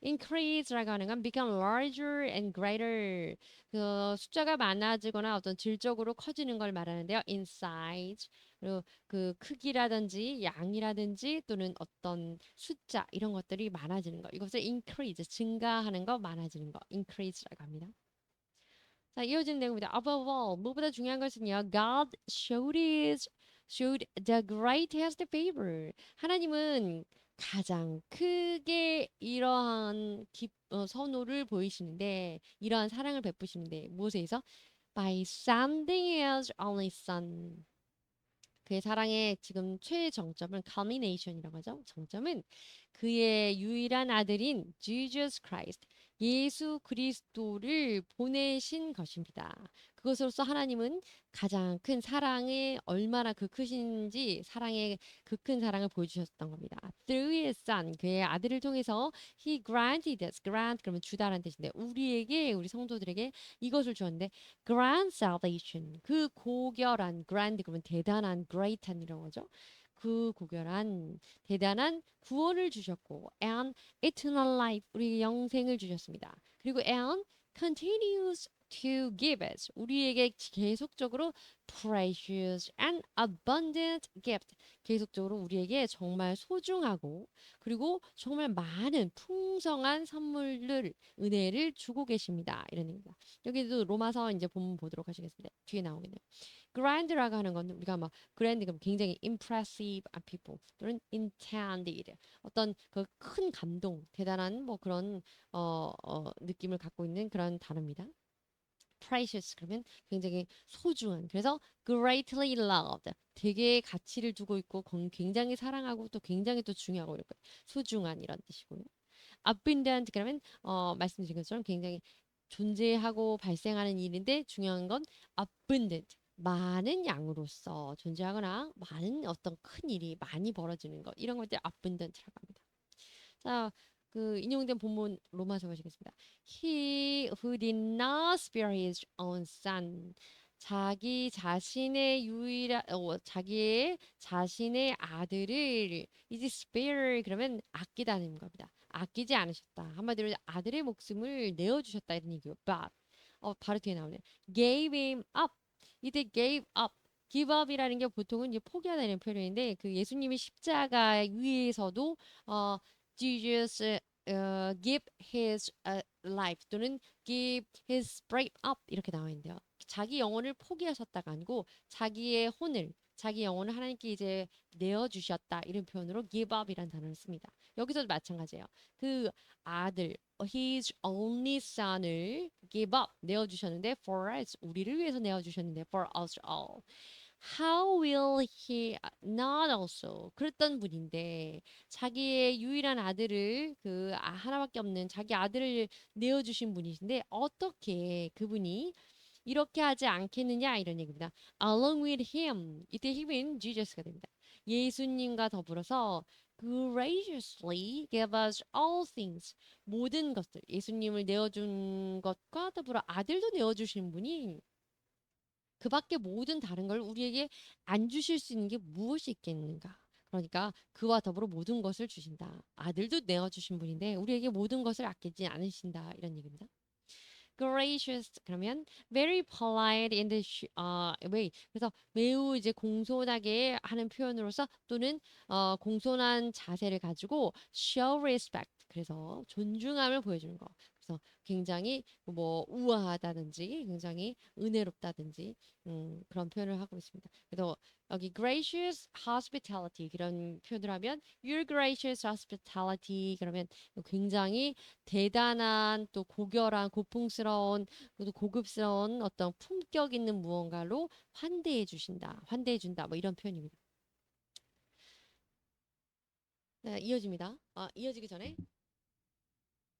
increase라고 하는 건 become larger and greater. 그 숫자가 많아지거나 어떤 질적으로 커지는 걸 말하는데요. in size. 그리고 그 크기라든지 양이라든지 또는 어떤 숫자 이런 것들이 많아지는 거. 이것을 increase 증가하는 거, 많아지는 거. increase라고 합니다. 자, 이어지는 내용입니다. Above all, 무엇보다 중요한 것은요. God showed the greatest favor. 하나님은 가장 크게 이러한 선호를 보이시는데, 이러한 사랑을 베푸시는데, 무엇에서? By sending his only son. 그의 사랑의 지금 최정점은 culmination이라고 하죠. 정점은 그의 유일한 아들인 Jesus Christ, 예수 그리스도를 보내신 것입니다. 그것으로서 하나님은 가장 큰 사랑에 얼마나 그 크신지 사랑의 그 큰 사랑을 보여주셨던 겁니다. Through his son, 그의 아들을 통해서 he granted us, grant 그러면 주다라는 뜻인데 우리에게 우리 성도들에게 이것을 주었는데 grand salvation 그 고결한 grand 그러면 대단한 great한이라고 하죠. 그 고결한 대단한 구원을 주셨고 and eternal life 우리 영생을 주셨습니다. 그리고 and continues to give us 우리에게 계속적으로 precious and abundant gift 계속적으로 우리에게 정말 소중하고 그리고 정말 많은 풍성한 선물들 은혜를 주고 계십니다. 이런 얘기입니다. 여기도 로마서 이제 본문 보도록 하시겠습니다. 뒤에 나오겠네요. grand라고 하는 건 우리가 막 grand 그럼 굉장히 impressive people 또는 intended 어떤 그 큰 감동, 대단한 뭐 그런 느낌을 갖고 있는 그런 단어입니다. precious 그러면 굉장히 소중한. 그래서 greatly loved 되게 가치를 두고 있고 굉장히 사랑하고 또 굉장히 또 중요하고 이렇게 소중한 이런 뜻이고요. abundant 그러면 말씀드린 것처럼 굉장히 존재하고 발생하는 일인데 중요한 건 abundant 많은 양으로서 존재하거나 많은 어떤 큰 일이 많이 벌어지는 것 이런 것들 abundant라고 합니다. 자, 그 인용된 본문 로마서 보시겠습니다. He who did not spare his own son 자기의 자신의 아들을 이제 spare 그러면 아끼다는 겁니다. 아끼지 않으셨다. 한마디로 아들의 목숨을 내어 주셨다 이런 얘기요. But 바로 뒤에 나오네. Gave him up. 이때 gave up. give up이라는 게 보통은 이제 포기하다는 표현인데 그 예수님이 십자가 위에서도 Jesus give his life 또는 give his spirit up 이렇게 나와 있는데요. 자기 영혼을 포기하셨다가 아니고 자기 영혼을 하나님께 이제 내어 주셨다 이런 표현으로 give up이라는 단어를 씁니다. 여기서도 마찬가지예요. 그 아들 his only son을 give up 내어 주셨는데 for us 우리를 위해서 내어 주셨는데 for us all. How will he not also 그랬던 분인데 자기의 유일한 아들을 하나밖에 없는 자기 아들을 내어주신 분이신데 어떻게 그분이 이렇게 하지 않겠느냐 이런 얘기입니다. Along with him 이때 힘은 Jesus가 됩니다. 예수님과 더불어서 graciously give us all things 모든 것들 예수님을 내어준 것과 더불어 아들도 내어주신 분이 그 밖에 모든 다른 걸 우리에게 안 주실 수 있는 게 무엇이 있겠는가? 그러니까 그와 더불어 모든 것을 주신다. 아들도 내어주신 분인데 우리에게 모든 것을 아끼지 않으신다. 이런 얘기입니다. gracious 그러면 very polite in the way. 그래서 매우 이제 공손하게 하는 표현으로서 또는 공손한 자세를 가지고 show respect. 그래서 존중함을 보여주는 거. 그래서 굉장히 뭐 우아하다든지 굉장히 은혜롭다든지 그런 표현을 하고 있습니다. 그래서 여기 gracious hospitality 그런 표현을 하면 your gracious hospitality 그러면 굉장히 대단한 또 고결한 고풍스러운 또 고급스러운 어떤 품격 있는 무언가로 환대해 주신다. 환대해 준다. 뭐 이런 표현입니다. 네, 이어집니다. 이어지기 전에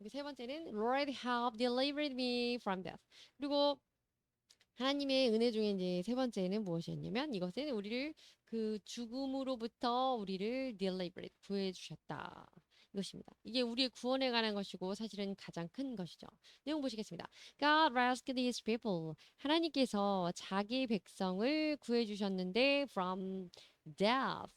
여기 세 번째는 Lord have delivered me from death. 그리고 하나님의 은혜 중에 이제 세 번째는 무엇이었냐면 이것은 우리를 그 죽음으로부터 우리를 delivered 구해 주셨다. 이것입니다. 이게 우리의 구원에 관한 것이고 사실은 가장 큰 것이죠. 내용 보시겠습니다. God rescued his people. 하나님께서 자기 백성을 구해 주셨는데 from death.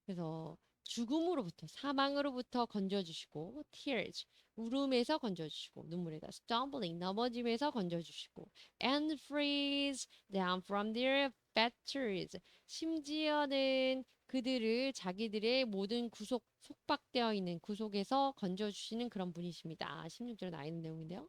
그래서 죽음으로부터 사망으로부터 건져주시고 tears 울음에서 건져주시고 눈물에다 stumbling 넘어짐에서 건져주시고 and freeze down from their fetters 심지어는 그들을 자기들의 모든 구속 속박되어 있는 구속에서 건져주시는 그런 분이십니다. 16절에 나와 있는 내용인데요.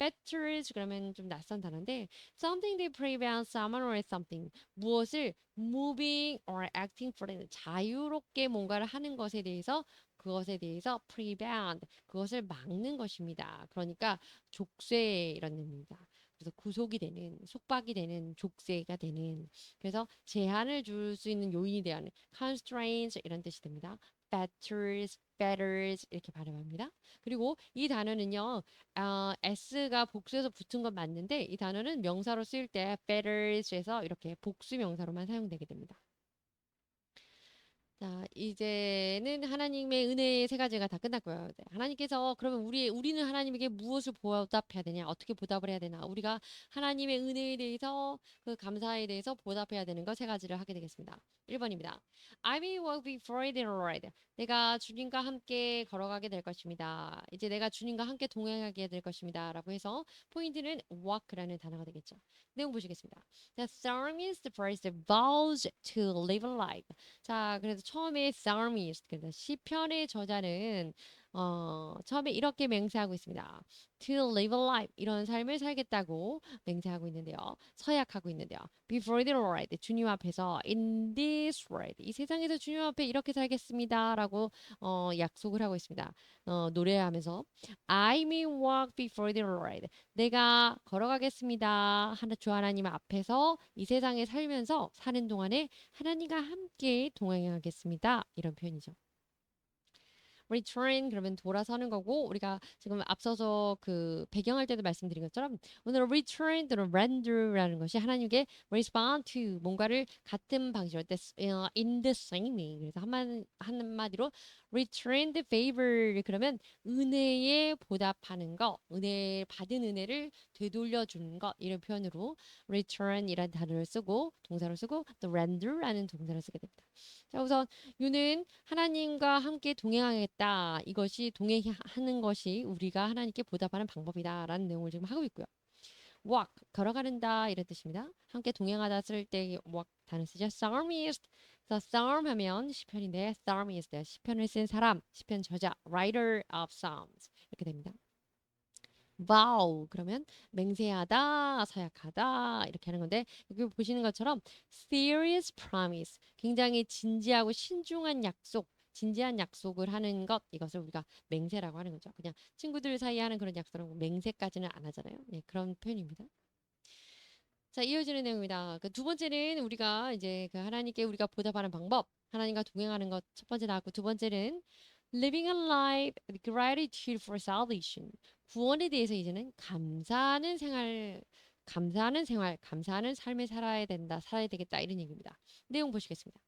fetters 그러면 좀 낯선 단어인데 something that prevents someone or something 무엇을 moving or acting for 자유롭게 뭔가를 하는 것에 대해서 그것에 대해서 prevent 그것을 막는 것입니다. 그러니까 족쇄 이런 의미입니다. 그래서 구속이 되는 속박이 되는 족쇄가 되는 그래서 제한을 줄 수 있는 요인이 되는 constraints 이런 뜻이 됩니다. fetters, fetters 이렇게 발음합니다. 그리고 이 단어는요. s가 복수해서 붙은 건 맞는데 이 단어는 명사로 쓰일 때 betters에서 이렇게 복수 명사로만 사용되게 됩니다. 자, 이제는 하나님의 은혜의 세 가지가 다 끝났고요. 네, 하나님께서 그러면 우리는 하나님에게 무엇을 보답해야 되냐? 어떻게 보답을 해야 되나? 우리가 하나님의 은혜에 대해서 그 감사에 대해서 보답해야 되는 거 세 가지를 하게 되겠습니다. 1번입니다. I will walk before the Lord. 내가 주님과 함께 걸어가게 될 것입니다. 이제 내가 주님과 함께 동행하게 될 것입니다. 라고 해서 포인트는 walk라는 단어가 되겠죠. 내용 보시겠습니다. The psalmist first vows to live a life. 자, 그래서 처음에 psalmist, 그래서 시편의 저자는 처음에 이렇게 맹세하고 있습니다. To live a life, 이런 삶을 살겠다고 맹세하고 있는데요. 서약하고 있는데요. Before the Lord, 주님 앞에서 in this world, 이 세상에서 주님 앞에 이렇게 살겠습니다라고 약속을 하고 있습니다. 노래하면서 I may walk before the Lord, 내가 걸어가겠습니다. 주 하나님 앞에서 이 세상에 살면서 사는 동안에 하나님과 함께 동행하겠습니다. 이런 표현이죠. return 그러면 돌아서는 거고 우리가 지금 앞서서 그 배경할 때도 말씀드린 것처럼 오늘 return 또는 render라는 것이 하나님께 respond to 뭔가를 같은 방식으로 in the same way 그래서 한마디로 return the favor 그러면 은혜에 보답하는 거 은혜 받은 은혜를 되돌려 주는 것 이런 표현으로 return이라는 단어를 쓰고 동사를 쓰고 the render라는 동사를 쓰게 됩니다. 자 우선 유는 하나님과 함께 동행하겠다. 이것이 동행하는 것이 우리가 하나님께 보답하는 방법이다라는 내용을 지금 하고 있고요. walk 걸어가는다 이런 뜻입니다. 함께 동행하다 쓸 때 walk 단어 쓰죠. psalmist. 그래서 psalm 하면 시편인데 psalmist 시편을 쓴 사람, 시편 저자, writer of psalms 이렇게 됩니다. vow 그러면 맹세하다, 서약하다 이렇게 하는 건데 여기 보시는 것처럼 serious promise 굉장히 진지하고 신중한 약속 진지한 약속을 하는 것 이것을 우리가 맹세라고 하는 거죠. 그냥 친구들 사이에 하는 그런 약속은 맹세까지는 안 하잖아요. 네, 그런 표현입니다. 자, 이어지는 내용입니다. 그 두 번째는 우리가 이제 그 하나님께 우리가 보답하는 방법, 하나님과 동행하는 것 첫 번째 나왔고 두 번째는 living a life with gratitude for salvation. 구원에 대해서 이제는 감사하는 삶을 살아야 된다, 살아야 되겠다 이런 얘기입니다. 내용 보시겠습니다.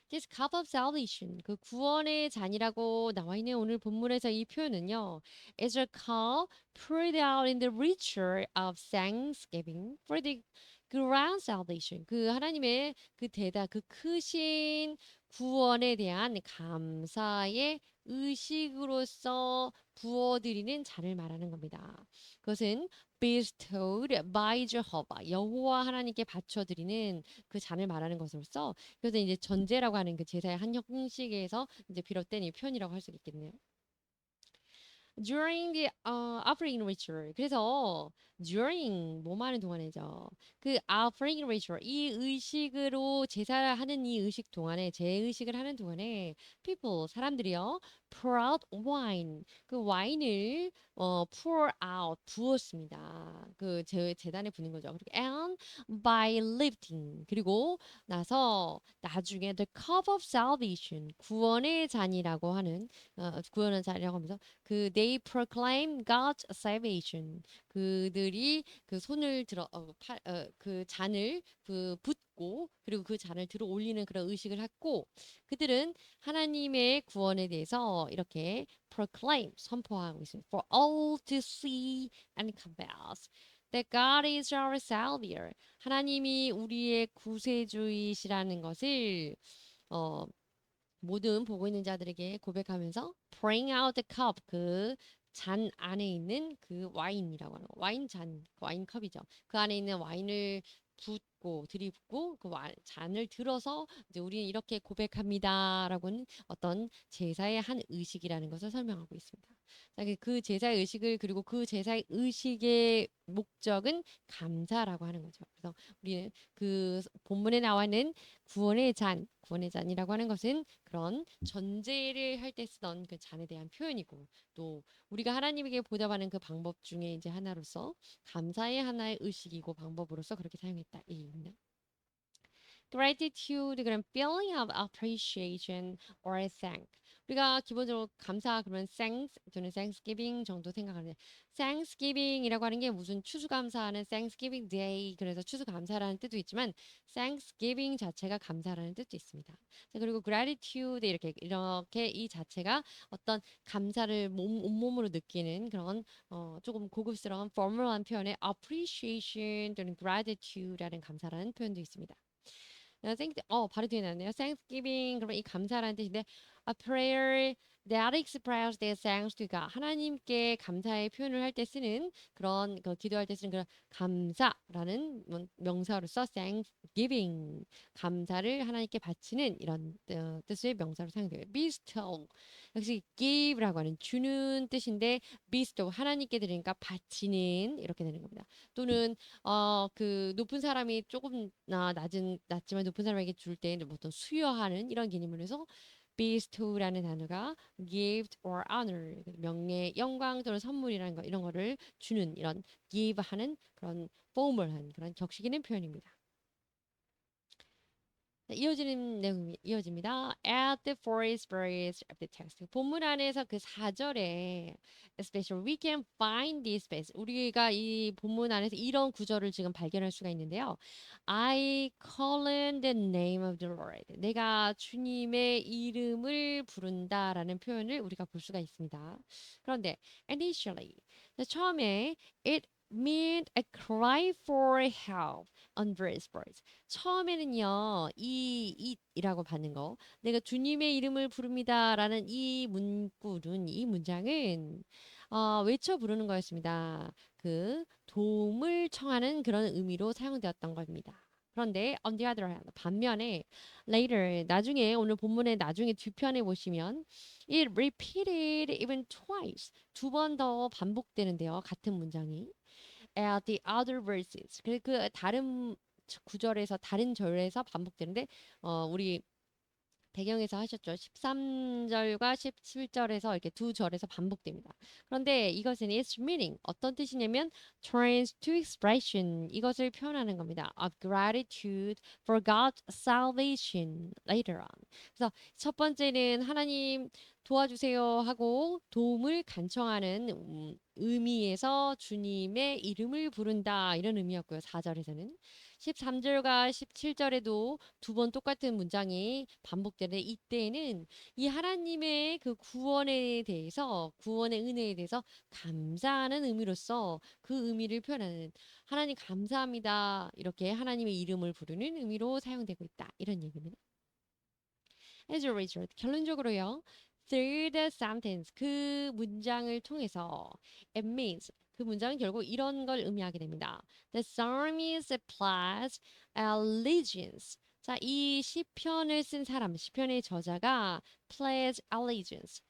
This cup of salvation, 그 구원의 잔이라고 나와 있는 오늘 본문에서 이 표현은요, is a cup poured out in the ritual of thanksgiving for the grand salvation. 그 하나님의 그 그 크신 구원에 대한 감사의 의식으로서 부어드리는 잔을 말하는 겁니다. 그것은 bestowed by Jehovah, 여호와 하나님께 바쳐드리는 그 잔을 말하는 것으로서, 그래서 이제 전제라고 하는 그 제사의 한 형식에서 이제 비롯된 이 표현이라고 할 수 있겠네요. During the offering ritual. 그래서 during 뭐 하는 동안이죠. 그 offering ritual 이 의식으로 제사를 하는 이 의식 동안에 제의식을 하는 동안에 people 사람들이요 pour out wine 그 와인을 pour out 부었습니다. 그 제단에 붓는 거죠. 그리고 and by lifting 그리고 나서 나중에 the cup of salvation 구원의 잔이라고 하는 구원의 잔이라고 하면서 그 they proclaim God's salvation. 그들이 그 손을 들어 그 잔을 그 붓고 그리고 그 잔을 들어 올리는 그런 의식을 했고 그들은 하나님의 구원에 대해서 이렇게 proclaim 선포하고 있습니다. For all to see and confess that God is our savior. 하나님이 우리의 구세주이시라는 것을 어 모든 보고 있는 자들에게 고백하면서 pouring out the cup 그 잔 안에 있는 그 와인이라고 하는 거. 와인 잔, 와인컵이죠. 그 안에 있는 와인을 붓고 들이붓고 그 잔을 들어서 이제 우리는 이렇게 고백합니다라고는 어떤 제사의 한 의식이라는 것을 설명하고 있습니다. 그 제사의 의식을 그리고 그 제사의 의식의 목적은 감사라고 하는 거죠. 그래서 우리는 그 본문에 나와 있는 구원의 잔이라고 하는 것은 그런 전제를 할 때 쓰던 그 잔에 대한 표현이고 또 우리가 하나님에게 보답하는 그 방법 중에 이제 하나로서 감사의 하나의 의식이고 방법으로서 그렇게 사용했다 이 얘기입니다. gratitude 그런 feeling of appreciation or thank 우리가 기본적으로 감사 그러면 thanks 또는 thanksgiving 정도 생각하는데 thanksgiving이라고 하는 게 무슨 추수감사하는 thanksgiving day 그래서 추수감사라는 뜻도 있지만 thanksgiving 자체가 감사라는 뜻도 있습니다. 자, 그리고 gratitude 이렇게 이 자체가 어떤 감사를 온몸으로 느끼는 그런 조금 고급스러운 포멀한 표현의 appreciation 또는 gratitude라는 감사라는 표현도 있습니다. 바로 뒤에 나왔네요. Thanksgiving 그러면 이 감사라는 뜻인데 a prayer that expresses their thanks to God. 하나님께 감사의 표현을 할 때 쓰는 그런 기도할 때 쓰는 그런 감사라는 명사로서 thanksgiving 감사를 하나님께 바치는 이런 뜻의 명사로 사용돼요. bestow 역시 give라고 하는 주는 뜻인데 bestow 하나님께 드리니까 바치는 이렇게 되는 겁니다. 또는 그 높은 사람이 조금 낮지만 높은 사람에게 줄 때 어떤 수여하는 이런 개념을 해서 bestow라는 단어가 gift or honor 명예, 영광 또는 선물이라는 거 이런 거를 주는 이런 give하는 그런 formal한 그런 격식 있는 표현입니다. 이어지는 내용이 이어집니다. At the first verse of the text. 본문 안에서 그 4절에 especially we can find this space. 우리가 이 본문 안에서 이런 구절을 지금 발견할 수가 있는데요. I call in the name of the Lord. 내가 주님의 이름을 부른다라는 표현을 우리가 볼 수가 있습니다. 그런데 initially 처음에 it meant a cry for help on verse verse. 처음에는요, 이라고 받는 거. 내가 주님의 이름을 부릅니다라는 이 문구는, 이 문장은, 외쳐 부르는 거였습니다. 그, 도움을 청하는 그런 의미로 사용되었던 겁니다. 그런데, on the other hand, 반면에, later, 나중에, 오늘 본문의 나중에 뒤편에 보시면, it repeated even twice. 두 번 더 반복되는데요. 같은 문장이. at the other verses. 그 다른 구절에서 다른 절에서 반복되는데 우리 배경에서 하셨죠. 13절과 17절에서 이렇게 두 절에서 반복됩니다. 그런데 이것은 its meaning 어떤 뜻이냐면 turns to expression 이것을 표현하는 겁니다. of gratitude for God's salvation later on. 그래서 첫 번째는 하나님 도와주세요 하고 도움을 간청하는 의미에서 주님의 이름을 부른다 이런 의미였고요. 4절에서는 13절과 17절에도 두 번 똑같은 문장이 반복되는데 이때에는 이 하나님의 그 구원에 대해서 구원의 은혜에 대해서 감사하는 의미로서 그 의미를 표현하는 하나님 감사합니다 이렇게 하나님의 이름을 부르는 의미로 사용되고 있다 이런 얘기입니다. As a result, 결론적으로요. Third sentence, 그 문장을 통해서 it means, 그 문장은 결국 이런 걸 의미하게 됩니다. The psalmist pledged allegiance. 자, 이 시편을 쓴 사람, 시편의 저자가 pledge allegiance,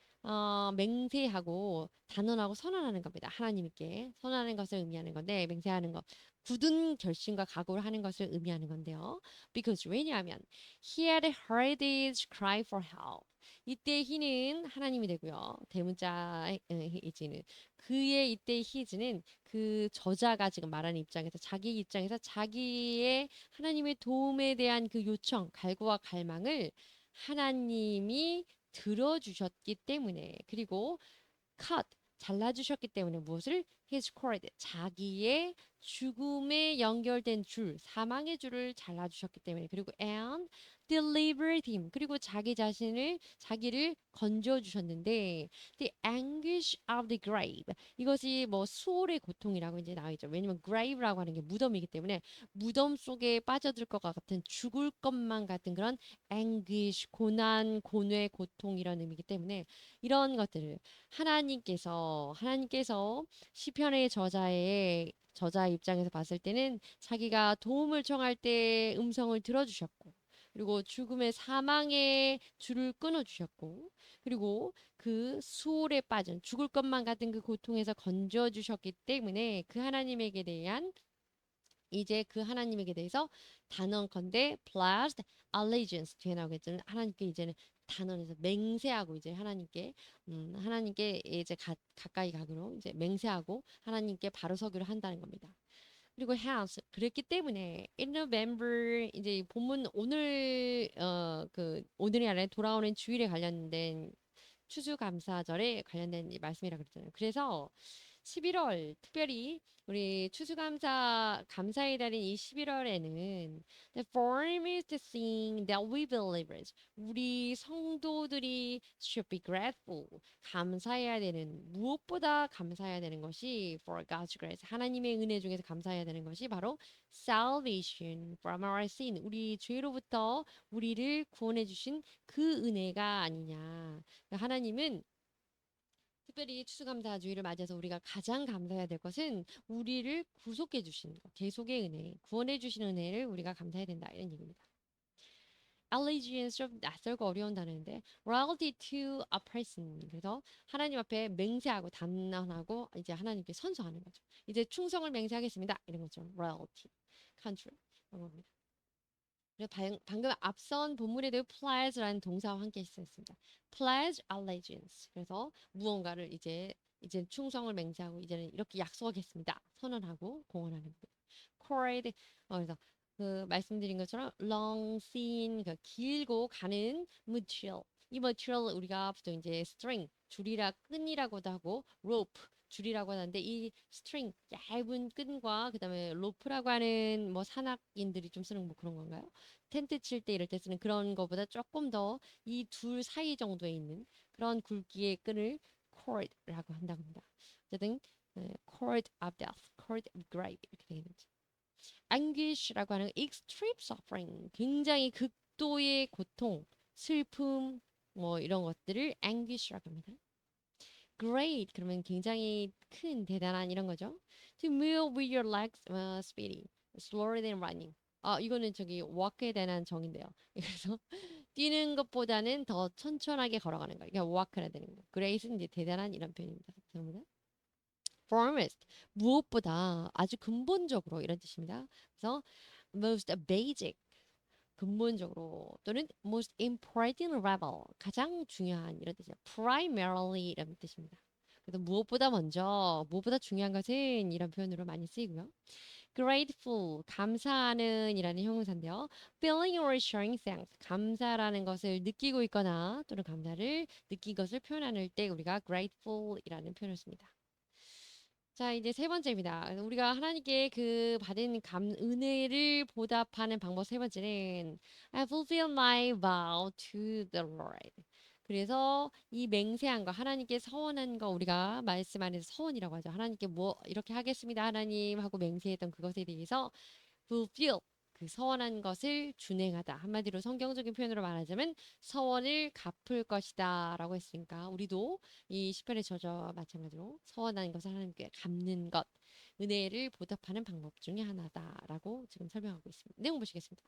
맹세하고 단언하고 선언하는 겁니다. 하나님께 선언하는 것을 의미하는 건데 맹세하는 것, 굳은 결심과 각오를 하는 것을 의미하는 건데요. Because 왜냐하면 He had heard his cry for help. 이때 he는 하나님이 되고요. 대문자 이지는 그의 이때 his는 그 저자가 지금 말하는 입장에서 자기 입장에서 자기의 하나님의 도움에 대한 그 요청, 갈구와 갈망을 하나님이 들어주셨기 때문에 그리고 cut 잘라주셨기 때문에 무엇을 his cord 자기의 죽음에 연결된 줄 사망의 줄을 잘라주셨기 때문에 그리고 and delivered him 그리고 자기를 건져주셨는데 the anguish of the grave 이것이 뭐 수월의 고통이라고 이제 나와있죠. 왜냐면 grave라고 하는 게 무덤이기 때문에 무덤 속에 빠져들 것 같은 죽을 것만 같은 그런 anguish 고난 고뇌 고통 이런 의미이기 때문에 이런 것들을 하나님께서 시편의 저자 입장에서 봤을 때는 자기가 도움을 청할 때 음성을 들어주셨고 그리고 죽음의 사망의 줄을 끊어주셨고 그리고 그 수월에 빠진 죽을 것만 같은 그 고통에서 건져주셨기 때문에 그 하나님에게 대한 이제 그 하나님에게 대해서 단언컨대 pledged allegiance 뒤에 나오겠지만 하나님께 이제는 단언해서 맹세하고 이제 하나님께 이제 가까이 가기로 이제 맹세하고 하나님께 바로 서기로 한다는 겁니다. 그리고 hence 그랬기 때문에 in November 이제 본문 오늘 그 오늘이 아니라 돌아오는 주일에 관련된 추수감사절에 관련된 말씀이라 그랬잖아요. 그래서 11월 특별히 우리 추수감사 감사의 달인 이 11월에는 the form is the thing that we believers 우리 성도들이 should be grateful 감사해야 되는 무엇보다 감사해야 되는 것이 for God's grace 하나님의 은혜 중에서 감사해야 되는 것이 바로 salvation from our sin 우리 죄로부터 우리를 구원해 주신 그 은혜가 아니냐 하나님은 특별히 추수감사주의를 맞아서 우리가 가장 감사해야 될 것은 우리를 구속해 주신 것, 계속의 은혜, 구원해 주신 은혜를 우리가 감사해야 된다 이런 얘기입니다. Allegiance 좀 낯설고 어려운 단어인데 loyalty to a person 그래서 하나님 앞에 맹세하고 단언하고 이제 하나님께 선서하는 거죠. 이제 충성을 맹세하겠습니다 이런 거죠. loyalty, control 이런 겁니다. 방금 앞선 본문에도 pledge라는 동사와 함께 있었습니다. pledge allegiance. 그래서 무언가를 이제 충성을 맹세하고 이제는 이렇게 약속하겠습니다. 선언하고 공언하는 겁니다. cord 그래서 그 말씀드린 것처럼 long thin 그 길고 가는 material. 이 material 우리가 보통 이제 string 줄이라 끈이라고도 하고 rope 줄이라고 하는데 이 스트링 얇은 끈과 그다음에 로프라고 하는 뭐 산악인들이 좀 쓰는 뭐 그런 건가요? 텐트 칠 때 이럴 때 쓰는 그런 거보다 조금 더 이 둘 사이 정도에 있는 그런 굵기의 끈을 cord라고 한다고 합니다. 어쨌든 cord of death, cord of grave 이렇게 되겠죠. anguish라고 하는 extreme suffering, 굉장히 극도의 고통, 슬픔 뭐 이런 것들을 anguish라고 합니다. great 그러면 굉장히 큰 대단한 이런 거죠. To move with your legs speedy, slower than running. 이거는 저기 walk에 대한 정인데요. 그래서 뛰는 것보다는 더 천천하게 걸어가는 거예요. 그러니까 walk해야 되는 거. grace는 이제 대단한 이런 표현입니다. 죄송합니다. foremost 무엇보다 아주 근본적으로 이런 뜻입니다. 그래서 most basic 근본적으로 또는 most important level 가장 중요한 이런 뜻이에요. primarily 이런 뜻입니다. 그래서 무엇보다 먼저 무엇보다 중요한 것은 이런 표현으로 많이 쓰이고요. grateful, 감사하는 이라는 형용사인데요. feeling or showing thanks, 감사라는 것을 느끼고 있거나 또는 감사를 느낀 것을 표현할 때 우리가 grateful 이라는 표현을 씁니다. 자, 이제 세 번째입니다. 우리가 하나님께 그 받은 은혜를 보답하는 방법 세 번째는 I fulfill my vow to the Lord. 그래서 이 맹세한 거, 하나님께 서원한 거, 우리가 말씀 안에서 서원이라고 하죠. 하나님께 뭐 이렇게 하겠습니다, 하나님 하고 맹세했던 그것에 대해서 fulfill, 그 서원한 것을 준행하다. 한마디로 성경적인 표현으로 말하자면 서원을 갚을 것이다 라고 했으니까 우리도 이 시편의 저자와 마찬가지로 서원한 것을 하나님께 갚는 것, 은혜를 보답하는 방법 중에 하나다라고 지금 설명하고 있습니다. 내용 보시겠습니다.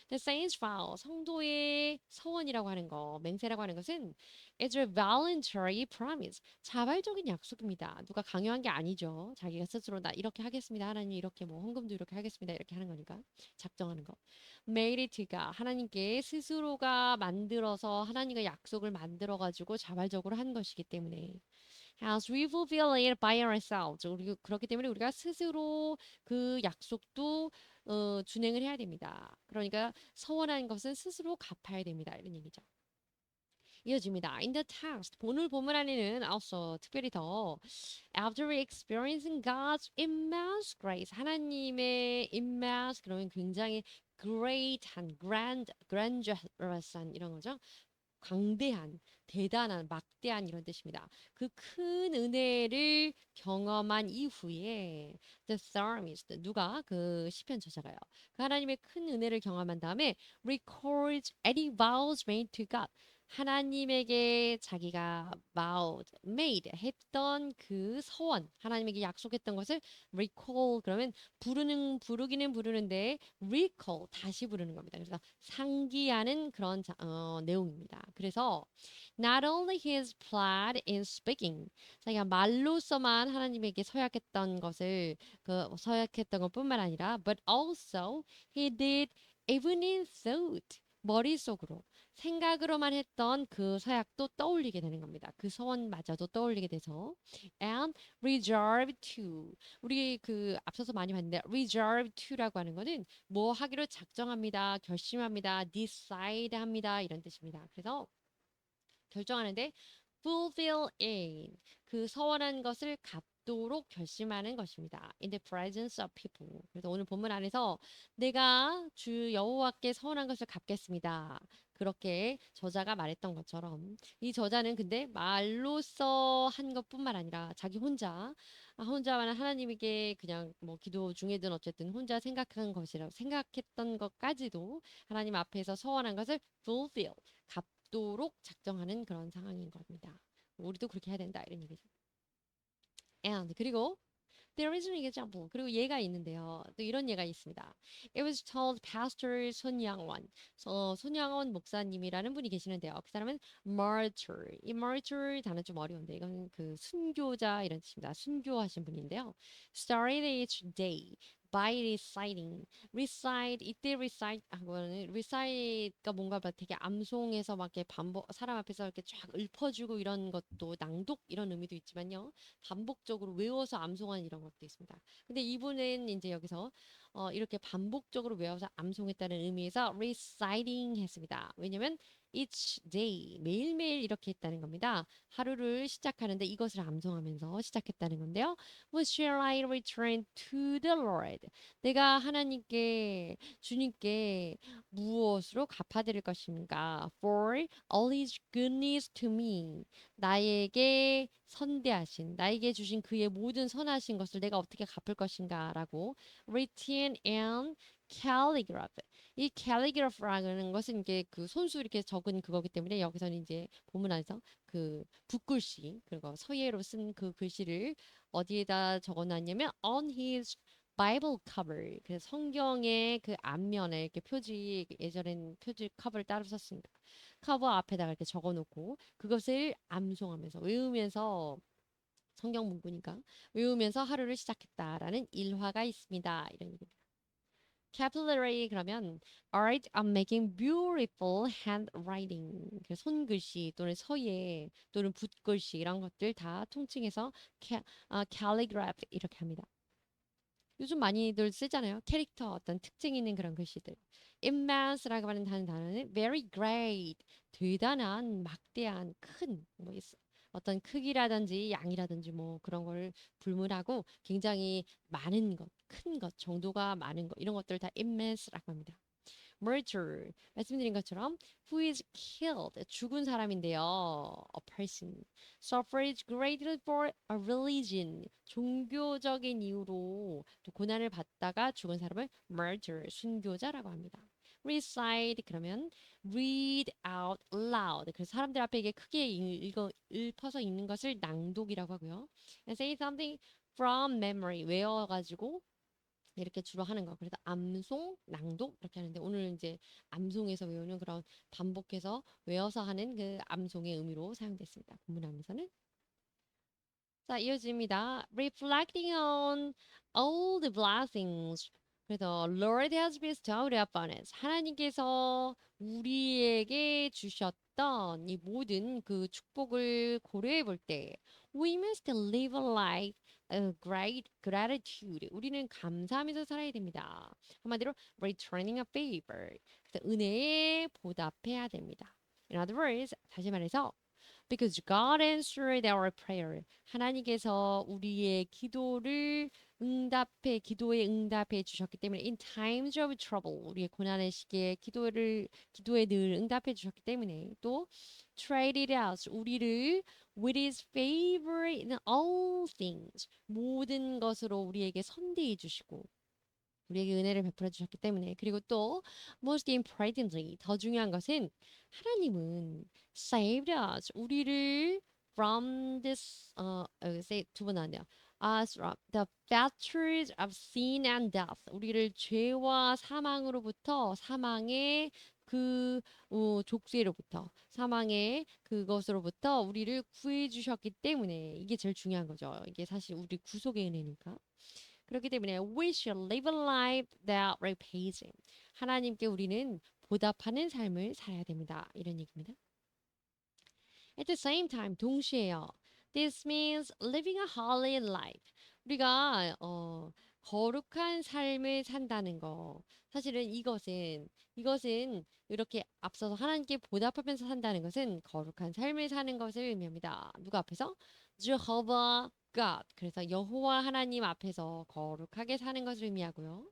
The saints vow, 성도의 서원이라고 하는 거, 맹세라고 하는 것은 is a voluntary promise, 자발적인 약속입니다. 누가 강요한 게 아니죠. 자기가 스스로 나 이렇게 하겠습니다, 하나님 이렇게 뭐 헌금도 이렇게 하겠습니다, 이렇게 하는 거니까 작정하는 거. Made it to God, 하나님께 스스로가 만들어서 하나님과 약속을 만들어 가지고 자발적으로 한 것이기 때문에 as we fulfill it by ourselves. 그렇기 때문에 우리가 스스로 그 약속도 준행을 해야 됩니다. 그러니까 서원한 것은 스스로 갚아야 됩니다. 이런 얘기죠. 이어집니다. In the text, 오늘 본문 안에는 also 특별히 더 after experiencing God's immense grace, 하나님의 immense 그러면 굉장히 great한, grandiose 이런 거죠. 광대한, 대단한, 막대한 이런 뜻입니다. 그 큰 은혜를 경험한 이후에 the psalmist, 누가 그 시편 저자가요. 그 하나님의 큰 은혜를 경험한 다음에 records any vows made to God. 하나님에게 자기가 vowed, made 했던 그 서원, 하나님에게 약속했던 것을 recall, 그러면 부르기는 부르는데 recall 다시 부르는 겁니다. 그래서 상기하는 그런 내용입니다. 그래서 not only his pride in speaking, 자기가 말로서만 하나님에게 서약했던 것을 서약했던 것뿐만 아니라 but also he did even in thought, 머릿속으로 생각으로만 했던 그 서약도 떠올리게 되는 겁니다. 그 서원마저도 떠올리게 돼서 and reserve to, 우리 그 앞서서 많이 봤는데 reserve to라고 하는 거는 뭐 하기로 작정합니다, 결심합니다, decide 합니다 이런 뜻입니다. 그래서 결정하는데 fulfill in, 그 서원한 것을 갚도록 결심하는 것입니다. In the presence of people. 그래서 오늘 본문 안에서 내가 주 여호와께 서원한 것을 갚겠습니다, 그렇게 저자가 말했던 것처럼 이 저자는 근데 말로써 한 것뿐만 아니라 자기 혼자만 하나님에게 그냥 뭐 기도 중에든 어쨌든 혼자 생각한 것이라고 생각했던 것까지도 하나님 앞에서 서원한 것을 fulfill, 갚도록 작정하는 그런 상황인 겁니다. 우리도 그렇게 해야 된다 이런 얘기죠. And 그리고 there is an example. 그리고 예가 있는데요. 또 이런 예가 있습니다. It was told Pastor 손양원. 손양원 목사님이라는 분이 계시는데요. 그 사람은 martyr. 이 martyr 단어 좀 어려운데 이건 그 순교자 이런 뜻입니다. 순교하신 분인데요. Started each day by reciting. recite, 이때 recite 하고는 recite가 뭔가 막 되게 암송해서 막 이렇게 반복, 사람 앞에서 이렇게 쫙 읊어주고 이런 것도 낭독 이런 의미도 있지만요. 반복적으로 외워서 암송한 이런 것도 있습니다. 근데 이분은 이제 여기서 이렇게 반복적으로 외워서 암송했다는 의미에서 reciting 했습니다. 왜냐면 each day, 매일매일 이렇게 했다는 겁니다. 하루를 시작하는데 이것을 암송하면서 시작했다는 건데요. What shall I return to the Lord? 내가 하나님께, 주님께 무엇으로 갚아드릴 것인가? For all his goodness to me. 나에게 선대하신, 나에게 주신 그의 모든 선하신 것을 내가 어떻게 갚을 것인가라고 written in calligraph. 이 calligraph라는 것은 이게 그 손수 이렇게 적은 그거기 때문에 여기서는 이제 본문 안에서 그 붓글씨, 그리고 서예로 쓴 그 글씨를 어디에다 적어놨냐면 on his Bible cover. 그래서 성경의 그 앞면에 이렇게 표지, 예전엔 표지 커버를 따로 썼습니다. 커버 앞에다가 이렇게 적어놓고 그것을 암송하면서 외우면서, 성경 문구니까 외우면서 하루를 시작했다라는 일화가 있습니다. 이런 얘기입니다. Capillary 그러면 art of making beautiful handwriting. 그 손글씨 또는 서예 또는 붓글씨 이런 것들 다 통칭해서 calligraph 이렇게 합니다. 요즘 많이들 쓰잖아요. 캐릭터 어떤 특징 있는 그런 글씨들. immense라고 하는 단어는 very great, 대단한, 막대한, 큰, 뭐 어떤 크기라든지 양이라든지 뭐 그런 걸 불문하고 굉장히 많은 것, 큰 것, 정도가 많은 것 이런 것들 다 immense라고 합니다. murder 말씀드린 것처럼 who is killed 죽은 사람인데요. a person suffers greatly for a religion 종교적인 이유로 또 고난을 받다가 죽은 사람을 murder 순교자라고 합니다. recite 그러면 read out loud 그래서 사람들 앞에 이게 크게 읊어서 읽는 것을 낭독이라고 하고요. and say something from memory 외워가지고 이렇게 주로 하는 거. 그래서 암송, 낭독 이렇게 하는데 오늘 이제 암송에서 외우는 그런 반복해서 외워서 하는 그 암송의 의미로 사용됐습니다. 본문하면서는 자, 이어집니다. Reflecting on all the blessings. 그래서 Lord has bestowed upon us. 하나님께서 우리에게 주셨던 이 모든 그 축복을 고려해 볼 때, we must live a life of great gratitude. 우리는 감사하면서 살아야 됩니다. 한마디로 returning a favor. 그래서 은혜에 보답해야 됩니다. In other words, 다시 말해서 Because God answered our prayer. 하나님께서 우리의 기도에 응답해 주셨기 때문에 in times of trouble, 우리의 고난의 시기에 기도에 늘 응답해 주셨기 때문에 또 traded us, 우리를 with his favor in all things, 모든 것으로 우리에게 선대해 주시고 우리에게 은혜를 베풀어 주셨기 때문에 그리고 또 most importantly 더 중요한 것은 하나님은 saved us 우리를 from this 두번 나왔네요. Us from the fetters of sin and death 우리를 죄와 사망으로부터 사망의 그 족쇄로부터 사망의 그것으로부터 우리를 구해 주셨기 때문에 이게 제일 중요한 거죠. 이게 사실 우리 구속의 은혜니까. 그렇기 때문에 we should live a life that repays him. 하나님께 우리는 보답하는 삶을 살아야 됩니다. 이런 얘기입니다. At the same time, 동시에요. This means living a holy life. 우리가 거룩한 삶을 산다는 거. 사실은 이것은 이렇게 앞서서 하나님께 보답하면서 산다는 것은 거룩한 삶을 사는 것을 의미합니다. 누가 앞에서? Jehovah God. 그래서 여호와 하나님 앞에서 거룩하게 사는 것을 의미하고요.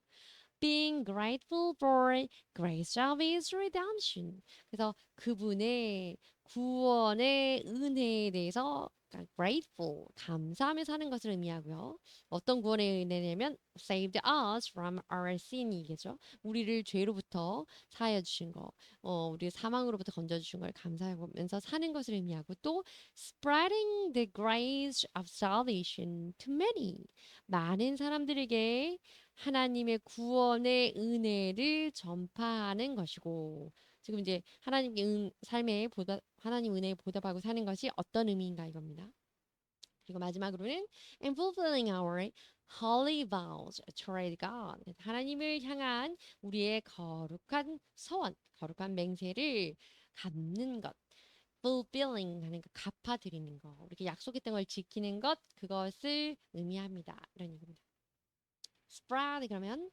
Being grateful for grace of his redemption. 그래서 그분의 구원의 은혜에 대해서 grateful, 감사하며 사는 것을 의미하고요. 어떤 구원의 은혜냐면 saved us from our sin이겠죠. 우리를 죄로부터 사하여 주신 거, 우리 사망으로부터 건져 주신 걸 감사하면서 사는 것을 의미하고 또 spreading the grace of salvation to many. 많은 사람들에게 하나님의 구원의 은혜를 전파하는 것이고 지금 이제 삶에 하나님 은혜에 보답하고 사는 것이 어떤 의미인가 이겁니다. 그리고 마지막으로는 and fulfilling our holy vows toward God. 하나님을 향한 우리의 거룩한 서원, 거룩한 맹세를 갚는 것. fulfilling 하는 거 갚아드리는 거. 우리가 약속했던 걸 지키는 것 그것을 의미합니다. 이런 얘기입니다. spread 그러면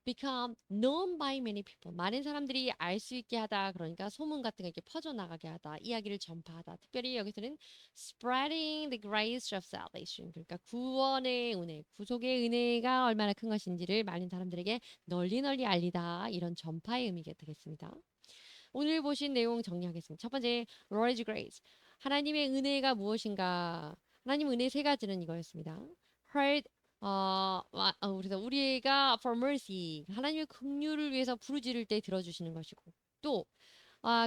become known by many people. 많은 사람들이 알 수 있게 하다. 그러니까 소문 같은 거 이렇게 퍼져나가게 하다. 이야기를 전파하다. 특별히 여기서는 spreading the grace of salvation. 그러니까 구원의 은혜, 구속의 은혜가 얼마나 큰 것인지를 많은 사람들에게 널리 알리다. 이런 전파의 의미가 되겠습니다. 오늘 보신 내용 정리하겠습니다. 첫 번째, Lord's grace. 하나님의 은혜가 무엇인가? 하나님 은혜 세 가지는 이거였습니다. heard 그래서 우리가 for mercy 하나님의 긍휼을 위해서 부르짖을 때 들어주시는 것이고 또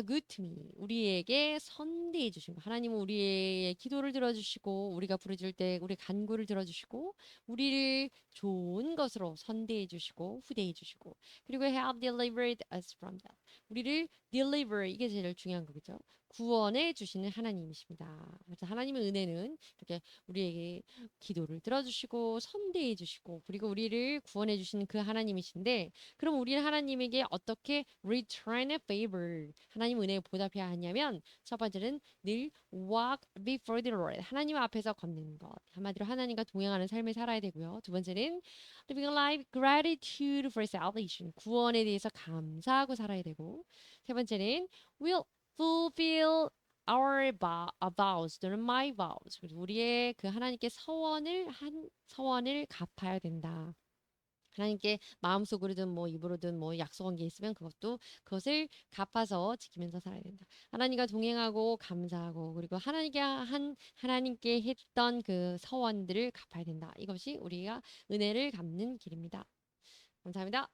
good to me 우리에게 선대해 주신 거 하나님은 우리의 기도를 들어주시고 우리가 부르짖을 때 우리 간구를 들어주시고 우리를 좋은 것으로 선대해 주시고 후대해 주시고 그리고 have delivered us from that 우리를 deliver 이게 제일 중요한 거겠죠 구원해 주시는 하나님이십니다. 그래서 하나님의 은혜는 이렇게 우리에게 기도를 들어주시고 선대해 주시고 그리고 우리를 구원해 주시는 그 하나님이신데 그럼 우리는 하나님에게 어떻게 return a favor 하나님 은혜에 보답해야 하냐면 첫 번째는 늘 walk before the Lord 하나님 앞에서 걷는 것 한마디로 하나님과 동행하는 삶을 살아야 되고요. 두 번째는 living a life gratitude for salvation 구원에 대해서 감사하고 살아야 되고 세 번째는 will fulfill our vows 또는 my vows 그래서 우리의 그 하나님께 서원을 갚아야 된다. 하나님께 마음속으로든 뭐 입으로든 뭐 약속한 게 있으면 그것을 갚아서 지키면서 살아야 된다. 하나님과 동행하고 감사하고 그리고 하나님께 했던 그 서원들을 갚아야 된다. 이것이 우리가 은혜를 갚는 길입니다. 감사합니다.